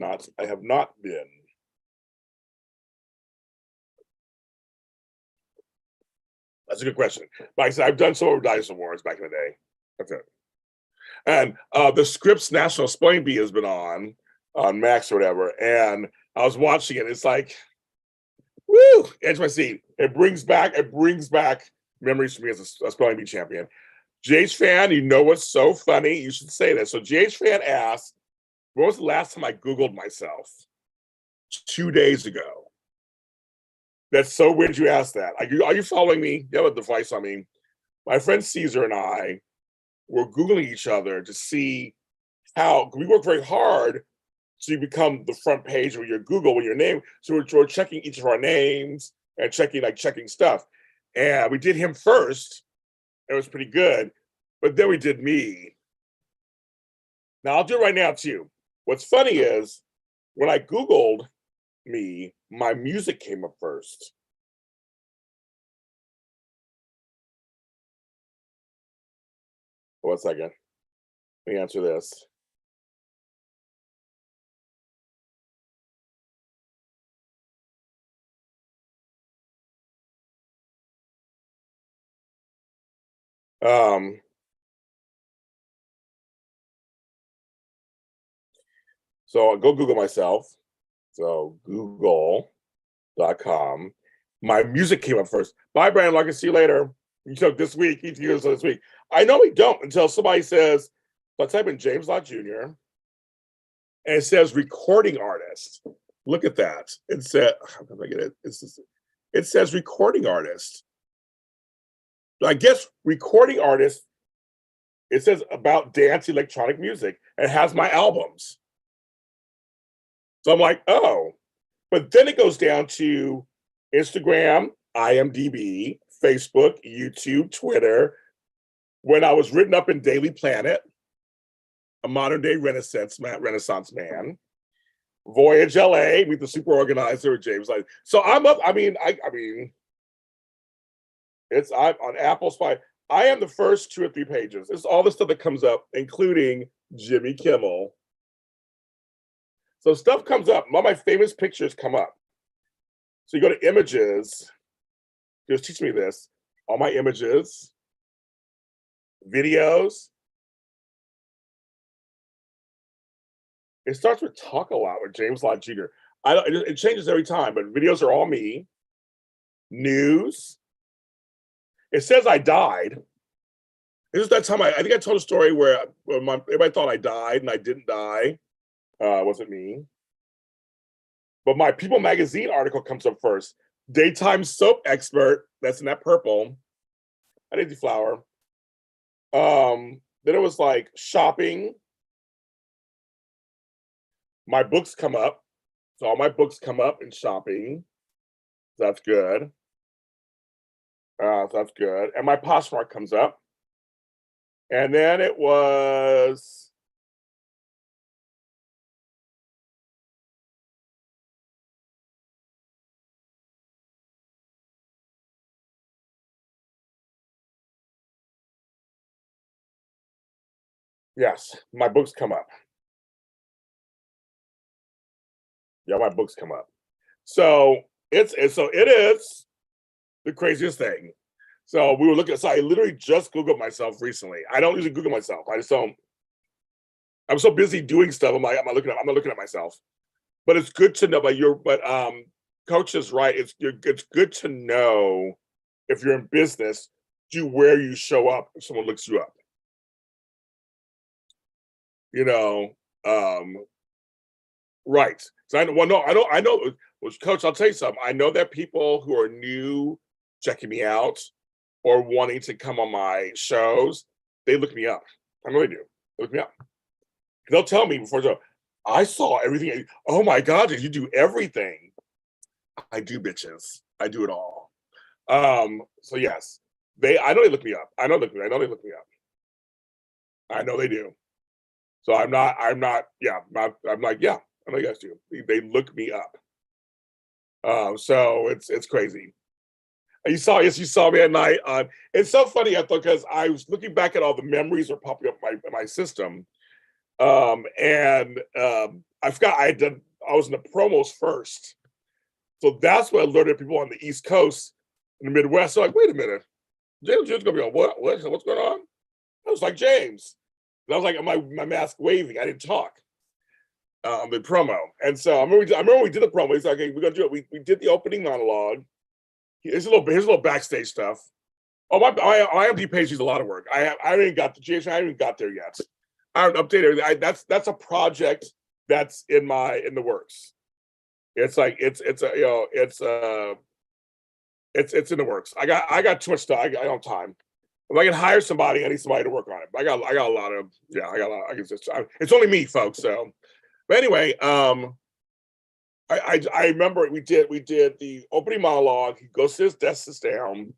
not been. That's a good question. Like I said, I've done some of Dice Awards back in the day. That's it. And the Scripps National Spelling Bee has been on Max or whatever, and I was watching it. It's like, woo, edge my seat. It brings back memories for me as a spelling bee champion. GH Fan, you know what's so funny? You should say that. So GH Fan asked, when was the last time I Googled myself? 2 days ago. That's so weird you asked that. Are you following me? You have a device on me. My friend Caesar and I were Googling each other to see how we work very hard so you become the front page of your Google with your name. So we're checking each of our names and checking stuff. And we did him first. It was pretty good. But then we did me. Now I'll do it right now too. What's funny is when I Googled me, my music came up first. One second. Let me answer this. So I'll go Google myself. So google.com. My music came up first. Bye, Brandon. I can see you later. You took this week. Each year this week. I normally don't until somebody says, let's type in James Lott Jr. And it says recording artist. Look at that. It said, how can I get it? It says recording artist. So I guess recording artist, it says about dance electronic music. It has my albums. So I'm like, oh. But then it goes down to Instagram, IMDb, Facebook, YouTube, Twitter. When I was written up in Daily Planet, a modern day Renaissance man. Voyage LA, meet the super organizer, James. So I'm up. I mean, I'm on Apple Spy. I am the first 2 or 3 pages. It's all the stuff that comes up, including Jimmy Kimmel. So stuff comes up. All my famous pictures come up. So you go to images. Just teach me this. All my images, videos. It starts with talk a lot with James Lott Jr. It changes every time, but videos are all me. News. It says I died. This is that time I think I told a story where everybody thought I died and I didn't die. Wasn't me. But my People magazine article comes up first. Daytime soap expert. That's in that purple. I did the flower. Then it was like shopping. My books come up. So all my books come up in shopping. That's good. So that's good. And my Poshmark comes up. And then it was yes, my books come up. Yeah, my books come up. So it is the craziest thing. So we were looking. So I literally just Googled myself recently. I don't usually Google myself. I just don't. I'm so busy doing stuff. I'm like, I'm not looking at myself. But it's good to know. But Coach is right. It's good to know if you're in business, where you show up if someone looks you up. You know, right. So I know. Well, no, I know. Well, Coach, I'll tell you something. I know that people who are new checking me out or wanting to come on my shows, they look me up. I know they do. They look me up. They'll tell me before the show, I saw everything. Oh my God, did you do everything? I do, bitches. I do it all. So yes, I know they look me up. I know they look me up. I know they do. So I'm not, yeah, I'm like, yeah, I know you guys do. They look me up. So it's crazy. You saw me at night on. It's so funny, I thought, because I was looking back at all the memories that are popping up in my system, and I forgot I was in the promos first, so that's what alerted people on the East Coast in the Midwest. So like, wait a minute, James Jones gonna be on what's going on? I was like James, and I was like my mask waving. I didn't talk the promo, and so I remember we did the promo. He's like, okay, we're gonna do it. We did the opening monologue. Here's a little backstage stuff. Oh, my IMDb page needs a lot of work. I haven't got the GH. I haven't even got there yet. I haven't updated everything. That's a project that's in the works. It's like it's a it's in the works. I got too much stuff. I don't have time. If I can hire somebody, I need somebody to work on it. I got a lot of I got a lot. It's only me, folks. So, but anyway, I remember we did the opening monologue. He goes to his desk, sits down,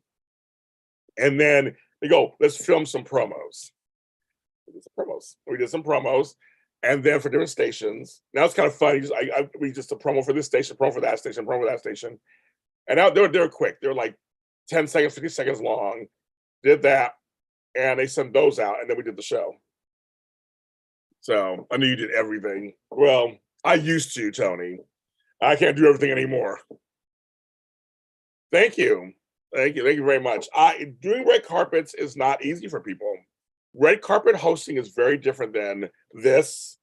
and then they go, let's film some promos. We did some promos, and then for different stations. Now it's kind of fun. We just a promo for this station, promo for that station, promo for that station, and now they were quick. They were like 10 seconds, 50 seconds long. Did that, and they sent those out, and then we did the show. So I knew you did everything. Well, I used to, Tony. I can't do everything anymore. Thank you. Thank you very much. Doing red carpets is not easy for people. Red carpet hosting is very different than this,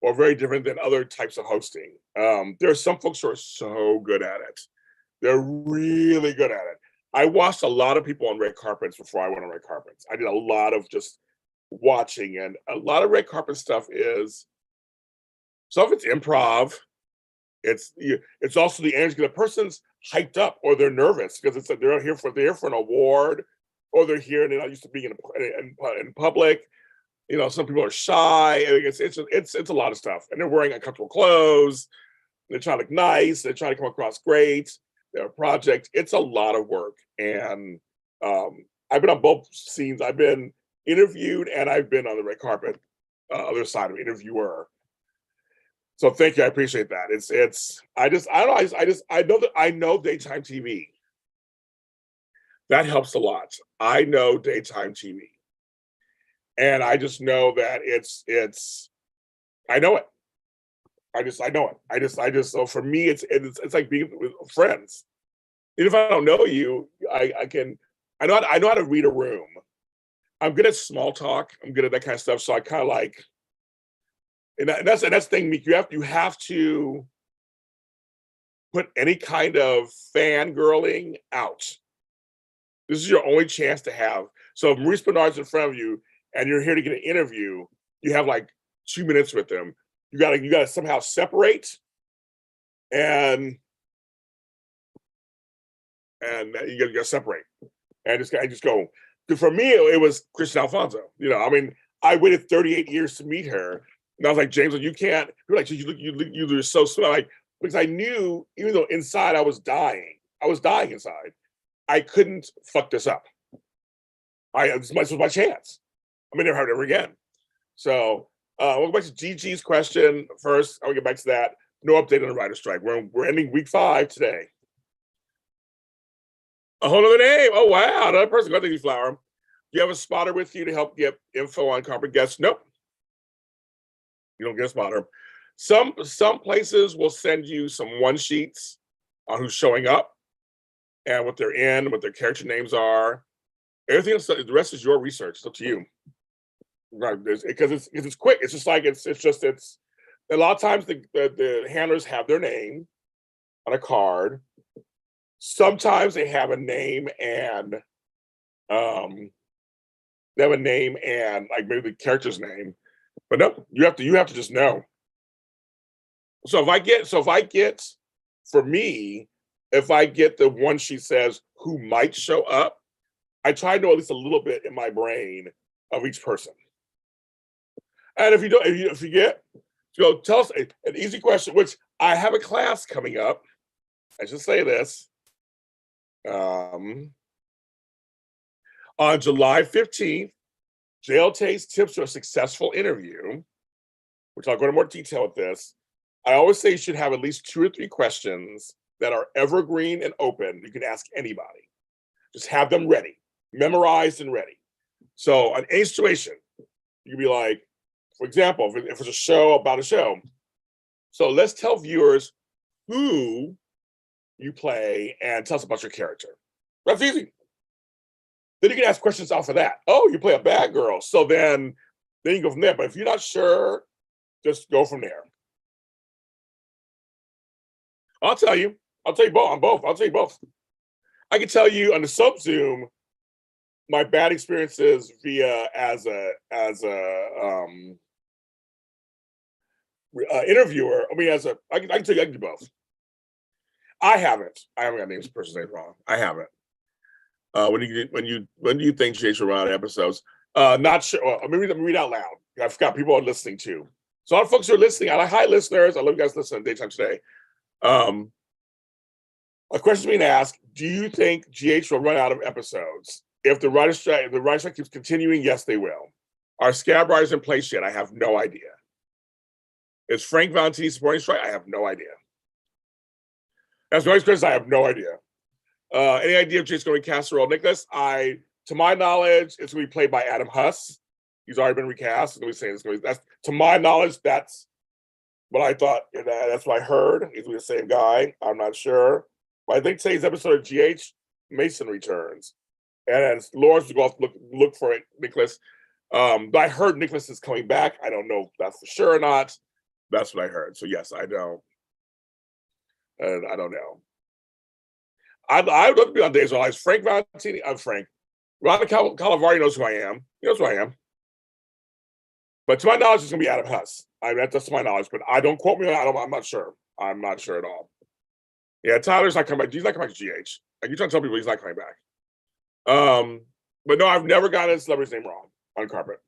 or very different than other types of hosting. There are some folks who are so good at it. They're really good at it. I watched a lot of people on red carpets before I went on red carpets. I did a lot of just watching, and a lot of red carpet stuff is, some of it's improv. It's also the energy. The person's hyped up, or they're nervous because it's they're here for an award, or they're here and they're not used to being in public. You know, some people are shy. It's a lot of stuff, and they're wearing uncomfortable clothes. They're trying to look nice. They're trying to come across great. Their project. It's a lot of work, and I've been on both scenes. I've been interviewed, and I've been on the red carpet, other side of interviewer. So thank you. I appreciate that. I know daytime TV. That helps a lot. I know daytime TV. And I just know that I know it. I know it. So for me, it's like being with friends. Even if I don't know you, I know how to read a room. I'm good at small talk. I'm good at that kind of stuff. So I kind of like, and that's the thing, Meek. You have to put any kind of fangirling out. This is your only chance to have. So if Maurice Bernard's in front of you and you're here to get an interview, you have like 2 minutes with them. You gotta somehow separate, and you gotta separate, and just go. For me, it was Christian Alfonso. You know, I mean, I waited 38 years to meet her. And I was like, James, you can't. You're like, you're so smart. Like, because I knew, even though inside I was dying inside. I couldn't fuck this up. This was my chance. I may never have it ever again. So we'll go back to Gigi's question first. I'll get back to that. No update on the writer's strike. We're ending week 5 today. A whole other name. Oh wow, another person. Go to Flower. Do you have a spotter with you to help get info on corporate guests? Nope. You don't get a spotter. Some places will send you some one sheets on who's showing up and what they're in, what their character names are. Everything else, the rest is your research. It's up to you, right? Because it's quick. It's just like it's a lot of times the handlers have their name on a card. Sometimes they have a name and like maybe the character's name. But no, you have to just know. So if I get for me, if I get the one she says who might show up, I try to know at least a little bit in my brain of each person. And if you don't, if you get, go tell us an easy question, which I have a class coming up. I should say this. On July 15th, JLT's tips to a successful interview, which I'll go into more detail with this. I always say you should have at least 2 or 3 questions that are evergreen and open. You can ask anybody. Just have them ready, memorized and ready. So on any situation, you can be like, for example, if it's a show about a show. So let's tell viewers who you play and tell us about your character. That's easy. Then you can ask questions off of that. Oh, you play a bad girl. So then you go from there. But if you're not sure, just go from there. I'll tell you. I'll tell you both. On both. I'll tell you both. I can tell you on the sub Zoom my bad experiences via as a interviewer. I mean, I can tell you I can do both. I haven't got names person's name wrong. I haven't. When do you think GH will run out of episodes? Not sure. Well, let me read out loud. I forgot people are listening too. So all the folks who are listening, hi listeners. I love you guys listening Daytime Today. A question being asked: do you think GH will run out of episodes if the writer's strike keeps continuing? Yes, they will. Are scab writers in place yet? I have no idea. Is Frank Valentini supporting strike? I have no idea. That's noise Chris. I have no idea. Any idea if Jake's going to cast the role Nicholas? To my knowledge, it's going to be played by Adam Huss. He's already been recast. To my knowledge, that's what I thought. That's what I heard. He's going to be the same guy. I'm not sure. But I think today's episode of GH, Mason returns. And Lawrence will go off look for it, Nicholas. But I heard Nicholas is coming back. I don't know if that's for sure or not. That's what I heard. So yes, I know. And I don't know. I would love to be on Days of Our Lives. Frank Valentini. I'm Frank. Rhonda Calavari knows who I am. He knows who I am. But to my knowledge, it's going to be Adam Huss. That's to my knowledge. But I don't quote me on that. I'm not sure. I'm not sure at all. Yeah, Tyler's not coming back. He's not coming back to GH. Like, you're trying to tell people he's not coming back. But no, I've never gotten a celebrity's name wrong on carpet.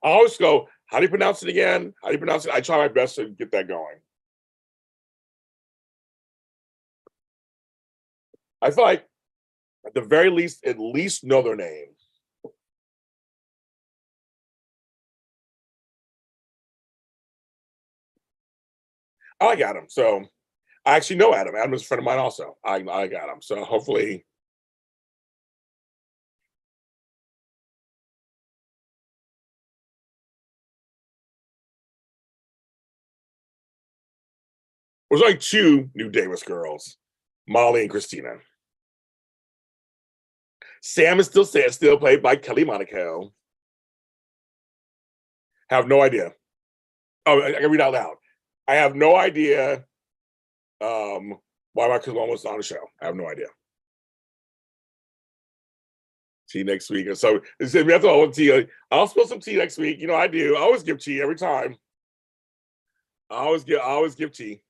I always go, how do you pronounce it again? How do you pronounce it? I try my best to get that going. I feel like at the very least, at least know their name. I like Adam. So I actually know Adam. Adam is a friend of mine also. I like Adam. So hopefully. There's only two New Davis girls, Molly and Christina. Sam is still played by Kelly Monaco. Have no idea. Oh, I can read out loud. I have no idea why Michael Malone was on the show. I have no idea. Tea next week. And so we have to hold tea. I'll spill some tea next week. You know I do. I always give tea every time. I always give tea.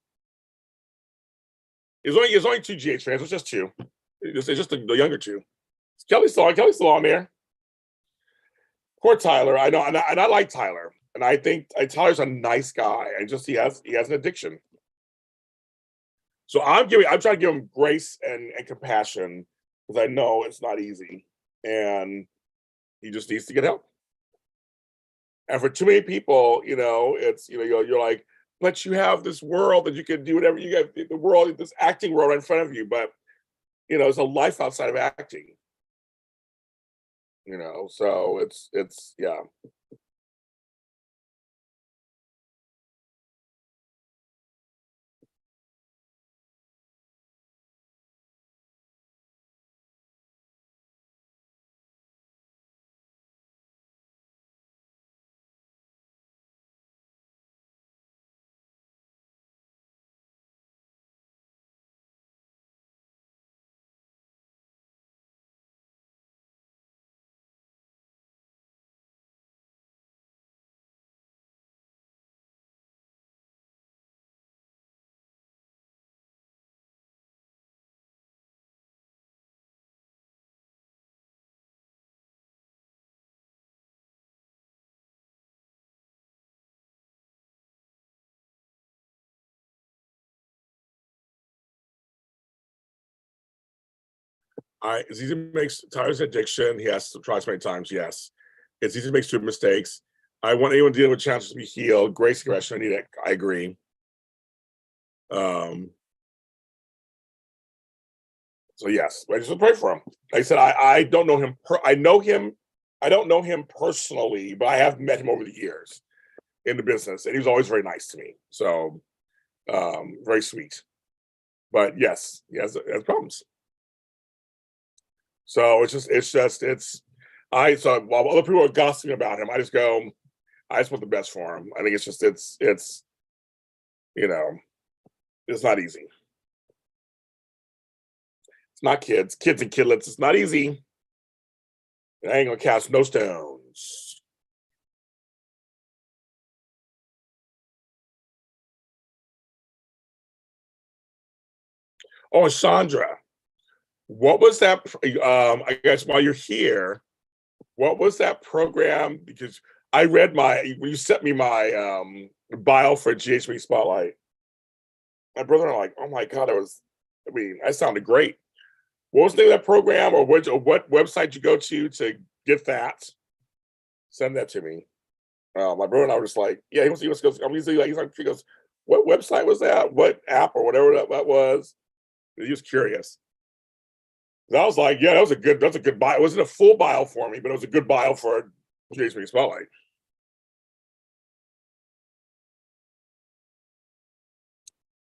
There's only two GH fans. It's just two. It's just the younger two. Kelly's still on there. Poor Tyler. I know, and I like Tyler, and I think Tyler's a nice guy. And just he has an addiction. So I'm trying to give him grace and compassion because I know it's not easy, and he just needs to get help. And for too many people, it's you're like, but you have this world that you can do whatever. You got the world, this acting world in front of you, but it's a life outside of acting. So it's yeah. It's easy to make Tyler's addiction. He has to try so many times. Yes, it's easy to make stupid mistakes. I want anyone dealing with challenges to be healed. Grace, aggression, I need it. I agree. So yes, I just pray for him. Like I said, I don't know him. I know him. I don't know him personally, but I have met him over the years in the business, and he was always very nice to me. So very sweet. But yes, he has problems. So it's I so while other people are gossiping about him, I just go, I just want the best for him. I think it's you know, it's not easy. It's not kids and kidlets. It's not easy. I ain't gonna cast no stones. Oh, Chandra, what was that? I guess while you're here, what was that program? Because I read when you sent me my bio for GHB Spotlight. My brother and I like, oh my god, it was. I mean, that sounded great. What was the name of that program, or what website you go to get that? Send that to me. My brother and I were just like, yeah, he goes, he goes, what website was that? What app or whatever that was? He was curious. And I was like, yeah, that's a good bio. It wasn't a full bio for me, but it was a good bio for GHB Spotlight.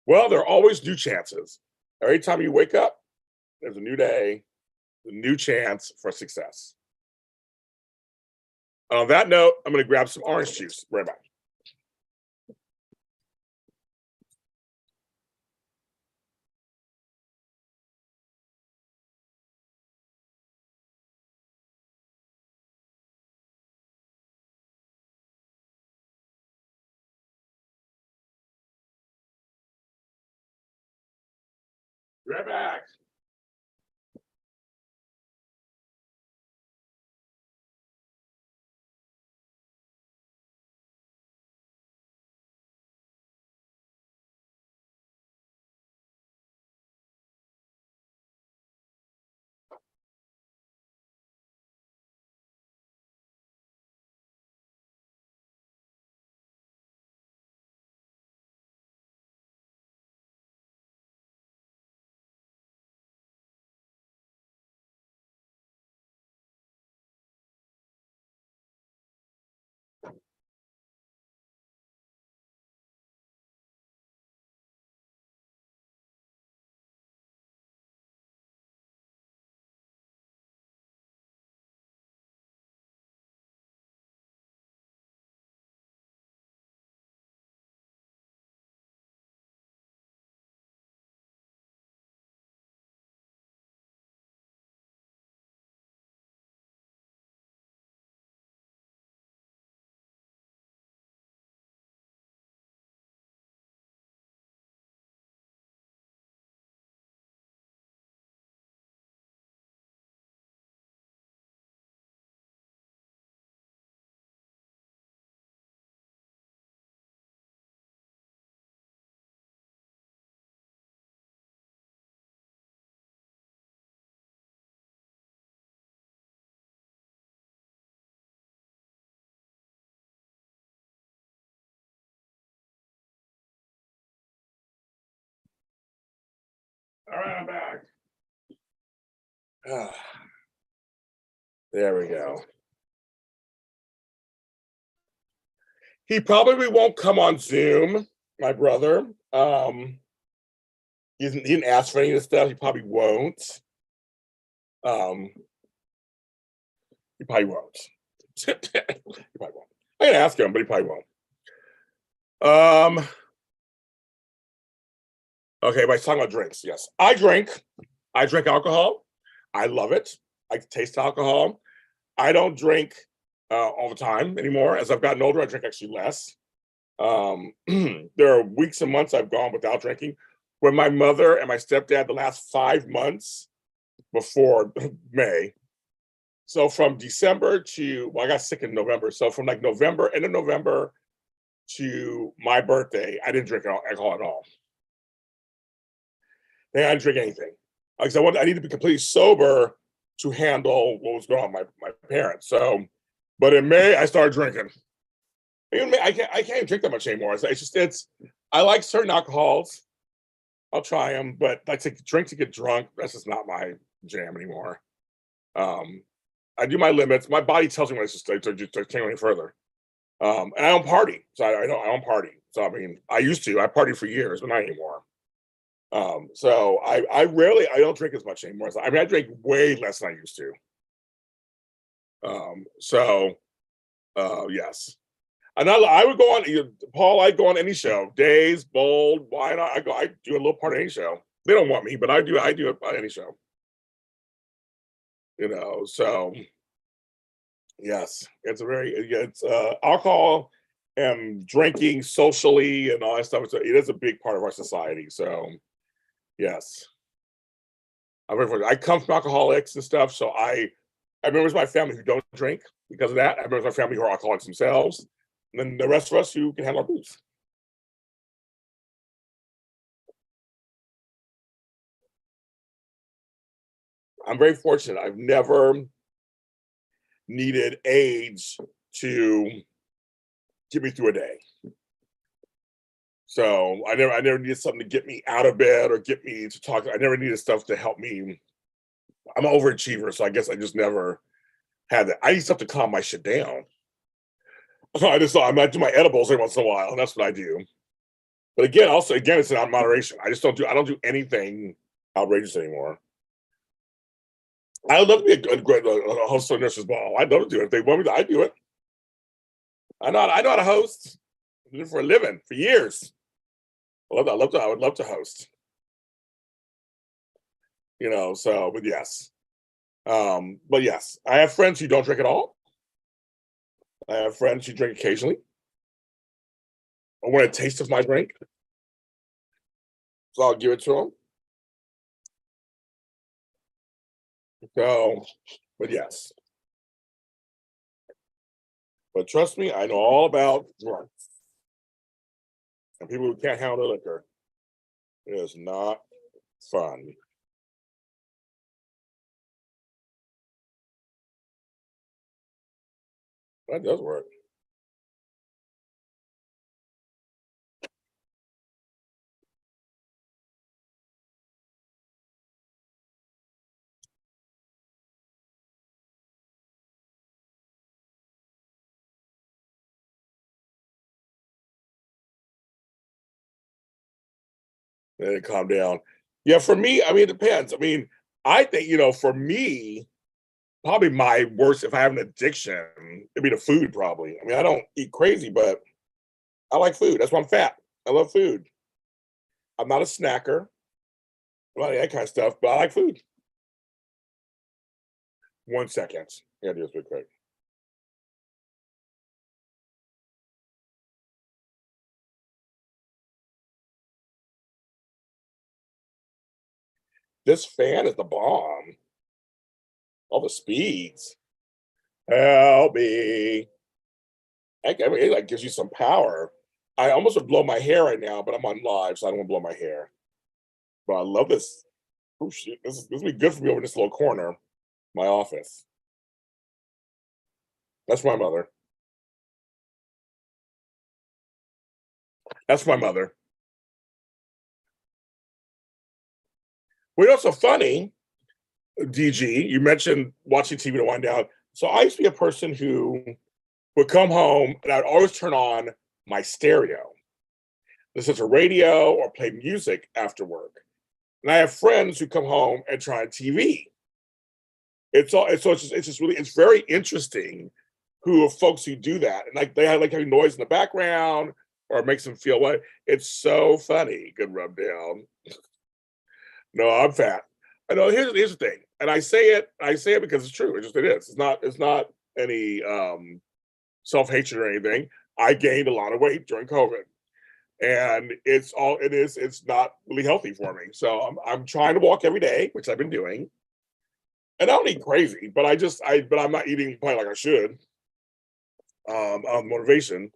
Well, there are always new chances. Every time you wake up, there's a new day, a new chance for success. On that note, I'm going to grab some orange juice. Right back. Right back. All right, I'm back. There we go. He probably won't come on Zoom, my brother. He didn't ask for any of this stuff. He probably won't. Um, he probably won't. He probably won't. I can ask him, but he probably won't. Okay, but he's talking about drinks. Yes, I drink. I drink alcohol. I love it. I taste alcohol. I don't drink all the time anymore. As I've gotten older, I drink actually less. There are weeks and months I've gone without drinking. When my mother and my stepdad, the last 5 months before May, so from December to, well, I got sick in November. So from like November, end of November to my birthday, I didn't drink alcohol at all. I didn't drink anything because I needed to be completely sober to handle what was going on with my parents. So, but in May, I started drinking. Even May, I can't even drink that much anymore. It's just I like certain alcohols. I'll try them, but like to drink to get drunk, that's just not my jam anymore. Um, I do my limits. My body tells me when it's just to just to take any further. And I don't party, so I don't party. So I mean, I used to. I partied for years, but not anymore. So I don't drink as much anymore. I mean, I drink way less than I used to. So yes. And I would go on, Paul. I'd go on any show, Days, Bold, Why Not? I go. I do a little part of any show. They don't want me, but I do. I do it on any show. So yes, it's a very it's alcohol and drinking socially and all that stuff. It is a big part of our society. So yes, I come from alcoholics and stuff, so I have members of my family who don't drink because of that. I have members of my family who are alcoholics themselves, and then the rest of us who can handle our booze. I'm very fortunate. I've never needed AIDS to get me through a day. So I never needed something to get me out of bed or get me to talk. I never needed stuff to help me. I'm an overachiever, so I guess I just never had that. I need stuff to calm my shit down. So I might do my edibles every once in a while, and that's what I do. But again, it's in moderation. I don't do anything outrageous anymore. I would love to be a great host of Nurses Ball. I'd love to do it. If they want me to, I do it. I know how to host. I did it for a living for years. I would love to host. But yes. But yes, I have friends who don't drink at all. I have friends who drink occasionally. I want a taste of my drink, so I'll give it to them. So, but yes, but trust me, I know all about drunks and people who can't handle the liquor. It is not fun. That does work. And calm down. Yeah, for me, I mean, it depends. I mean, I think, for me, probably my worst, if I have an addiction, it'd be the food, probably. I mean, I don't eat crazy, but I like food. That's why I'm fat. I love food. I'm not a snacker, a lot of that kind of stuff, but I like food. 1 second. Yeah, do this real quick. This fan is the bomb. All the speeds. Help me. I mean, it like gives you some power. I almost would blow my hair right now, but I'm on live, so I don't want to blow my hair. But I love this. Oh shit, this will be good for me over this little corner, my office. That's my mother. That's my mother. Well, so funny, DG. You mentioned watching TV to wind down. So I used to be a person who would come home and I'd always turn on my stereo, listen to radio or play music after work. And I have friends who come home and try on TV. It's very interesting who are folks who do that. And like they have like having noise in the background or it makes them feel what it's so funny. Good rub down. No, I'm fat. I know here's the thing. And I say it because it's true. It is. It's not any self-hatred or anything. I gained a lot of weight during COVID. And it's not really healthy for me. So I'm trying to walk every day, which I've been doing. And I don't eat crazy, but but I'm not eating quite like I should. On motivation.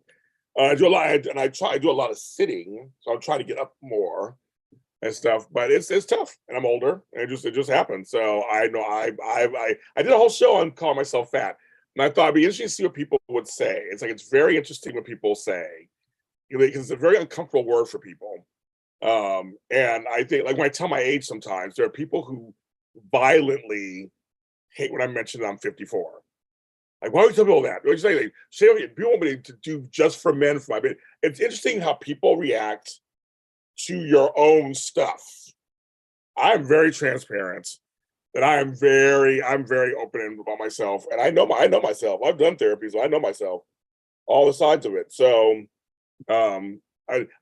I do a lot, and I do a lot of sitting, so I'm trying to get up more and stuff. But it's tough, and I'm older, and it just happened. So I know I did a whole show on calling myself fat, and I thought it'd be interesting to see what people would say. It's very interesting what people say because it's a very uncomfortable word for people. And I think, like, when I tell my age, sometimes there are people who violently hate when I mention that I'm 54. Like, why would you tell people that? What you say? Like, people want me to do just for men for my baby. It's interesting how people react to your own stuff. I'm very transparent, and I'm very open about myself, and I know myself. I've done therapy, so I know myself, all the sides of it. So, I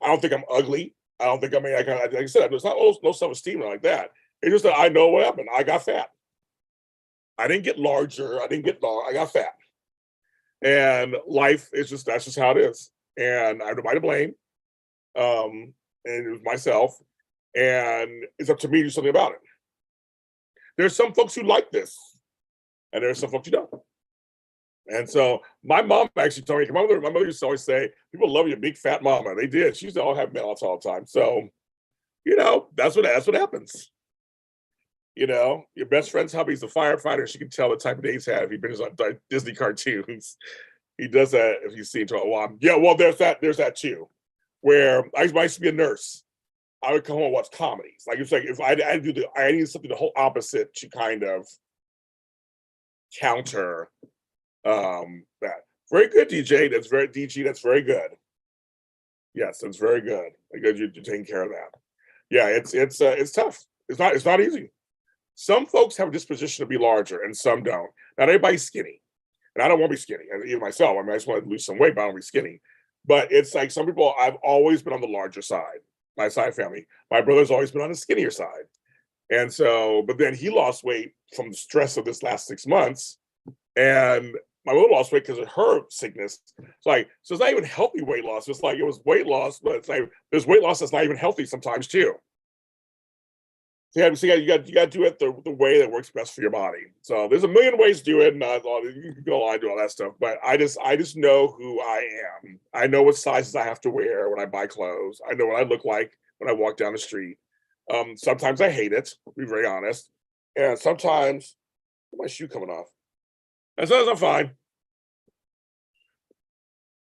don't think I'm ugly. I don't think, I mean, like I said, there's not no self esteem like that. It's just that I know what happened. I got fat. I didn't get larger. I didn't get long. I got fat, and life is just that's just how it is. And I have nobody to blame. And it was myself, and it's up to me to do something about it. There's some folks who like this, and there's some folks who don't. And so my mom actually told me, my mother used to always say, people love your big fat mama. They did. She used to all have melts all the time. So, that's what happens. Your best friend's hubby is a firefighter. She can tell the type of day he's had if he binges on Disney cartoons. He does that if you see him. Yeah, well, there's that too. Where I used to be a nurse. I would come home and watch comedies. Like, it's like if I needed something the whole opposite to kind of counter that. Very good, DJ. That's very good. Yes, that's very good. Because you're taking care of that. Yeah, it's tough. It's not easy. Some folks have a disposition to be larger, and some don't. Not everybody's skinny, and I don't want to be skinny. Even myself, I mean, I just want to lose some weight, but I don't want to be skinny. But it's like some people. I've always been on the larger side. My side family. My brother's always been on the skinnier side, and so. But then he lost weight from the stress of this last 6 months, and my mother lost weight because of her sickness. So it's not even healthy weight loss. It's like it was weight loss, but it's like there's weight loss that's not even healthy sometimes too. So you got to do it the way that works best for your body. So there's a million ways to do it, and you can go online do all that stuff. But I just know who I am. I know what sizes I have to wear when I buy clothes. I know what I look like when I walk down the street. Sometimes I hate it, to be very honest, and sometimes my shoe coming off. And sometimes I'm fine.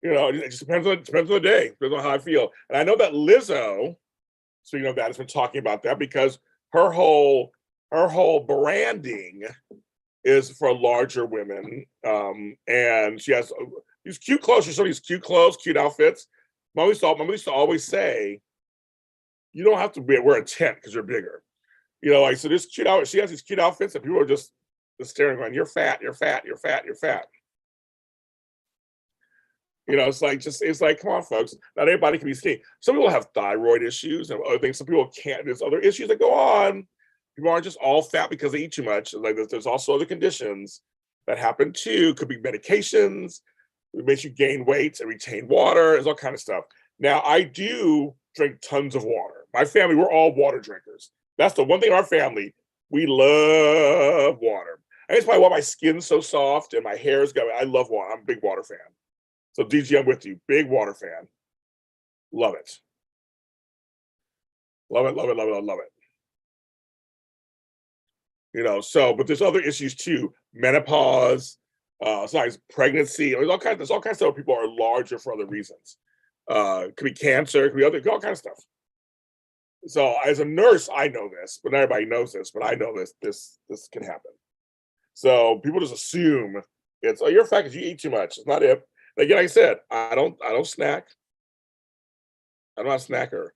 It just depends on the day, depends on how I feel. And I know that Lizzo, speaking of that, has been talking about that because her whole branding is for larger women, and she has these cute clothes. She's showing these cute clothes, cute outfits. Mom used to always say, "You don't have to wear a tent because you're bigger." Like, so this cute outfit. She has these cute outfits, and people are just staring, going, "You're fat. You're fat. You're fat. You're fat." It's like, come on, folks. Not everybody can be skinny. Some people have thyroid issues and other things. Some people can't. There's other issues that go on. People aren't just all fat because they eat too much. Like, there's also other conditions that happen too. Could be medications. It makes you gain weight and retain water. There's all kind of stuff. Now, I do drink tons of water. My family, we're all water drinkers. That's the one thing in our family. We love water. I think it's probably why my skin's so soft and my hair is going. I love water. I'm a big water fan. So DG, I'm with you. Big water fan. Love it. Love it, love it, love it, love it. But there's other issues too. Menopause, sometimes pregnancy. There's all kinds of stuff. People are larger for other reasons. It could be cancer, it could be all kinds of stuff. So as a nurse, I know this, but not everybody knows this, but I know this can happen. So people just assume it's, you're fat because you eat too much. It's not it. Again, like I said, I don't snack. I'm not a snacker.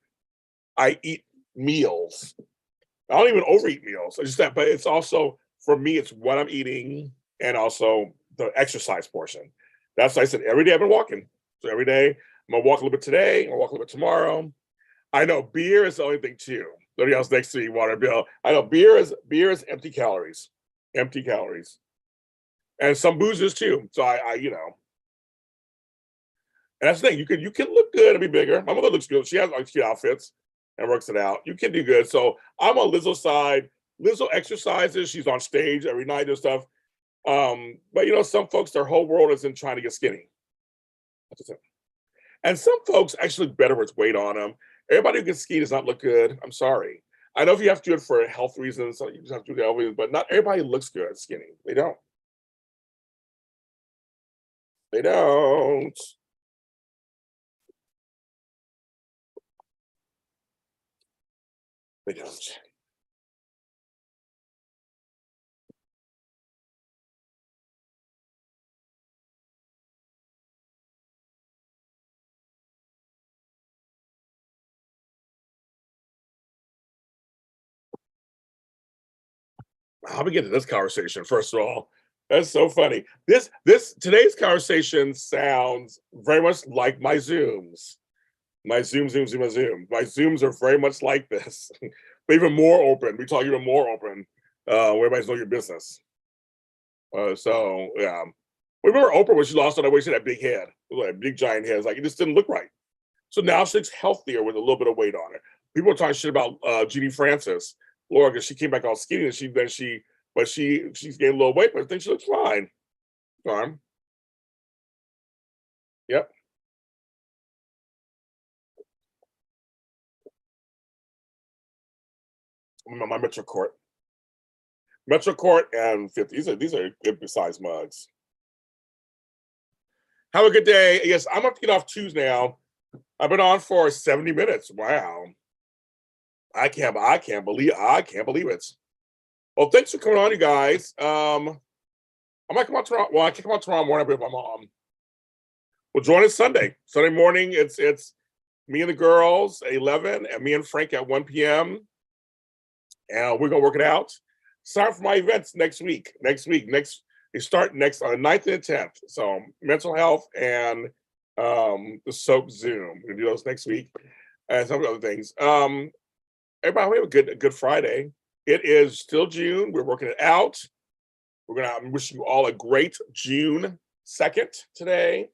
I eat meals. I don't even overeat meals. It's just that, but it's also for me, it's what I'm eating and also the exercise portion. That's why I said every day I've been walking. So every day I'm gonna walk a little bit today, I'm gonna walk a little bit tomorrow. I know beer is the only thing too. Nobody else next to me, water bill. I know beer is empty calories. Empty calories. And some boozers too. So and that's the thing. You can look good and be bigger. My mother looks good. She has like cute outfits and works it out. You can do good. So I'm on Lizzo's side. Lizzo exercises. She's on stage every night and stuff. But some folks, their whole world is in trying to get skinny. And some folks actually look better with weight on them. Everybody who gets skinny does not look good. I'm sorry. I know if you have to do it for health reasons, so you just have to do that, but not everybody looks good skinny. They don't. They don't. They don't. How we get to this conversation? First of all, that's so funny. This today's conversation sounds very much like my Zooms. My Zoom. My Zooms are very much like this, but even more open. We talk even more open. Where everybody's know your business. So yeah. Remember Oprah when she lost all that weight? She had that big head, like big giant head. It's like it just didn't look right. So now she looks healthier with a little bit of weight on her. People are talking shit about Jeannie Francis, Laura, because she came back all skinny and she's gained a little weight, but I think she looks fine. Fine. Yep. My Metro Court. Metro Court and 50. These are good size mugs. Have a good day. Yes, I'm up to get off Tuesday now. I've been on for 70 minutes. Wow. I can't believe it. Well, thanks for coming on, you guys. I might come out tomorrow. Well, I can come out tomorrow morning with my mom. Well, join us Sunday. Sunday morning, it's me and the girls at 11 and me and Frank at 1 p.m. And we're gonna work it out. Sign for my events next week. They start next on the 9th and the 10th. So mental health and the soap Zoom. We're gonna do those next week and some other things. Everybody have a good Friday. It is still June. We're working it out. I'm wishing you all a great June 2nd today.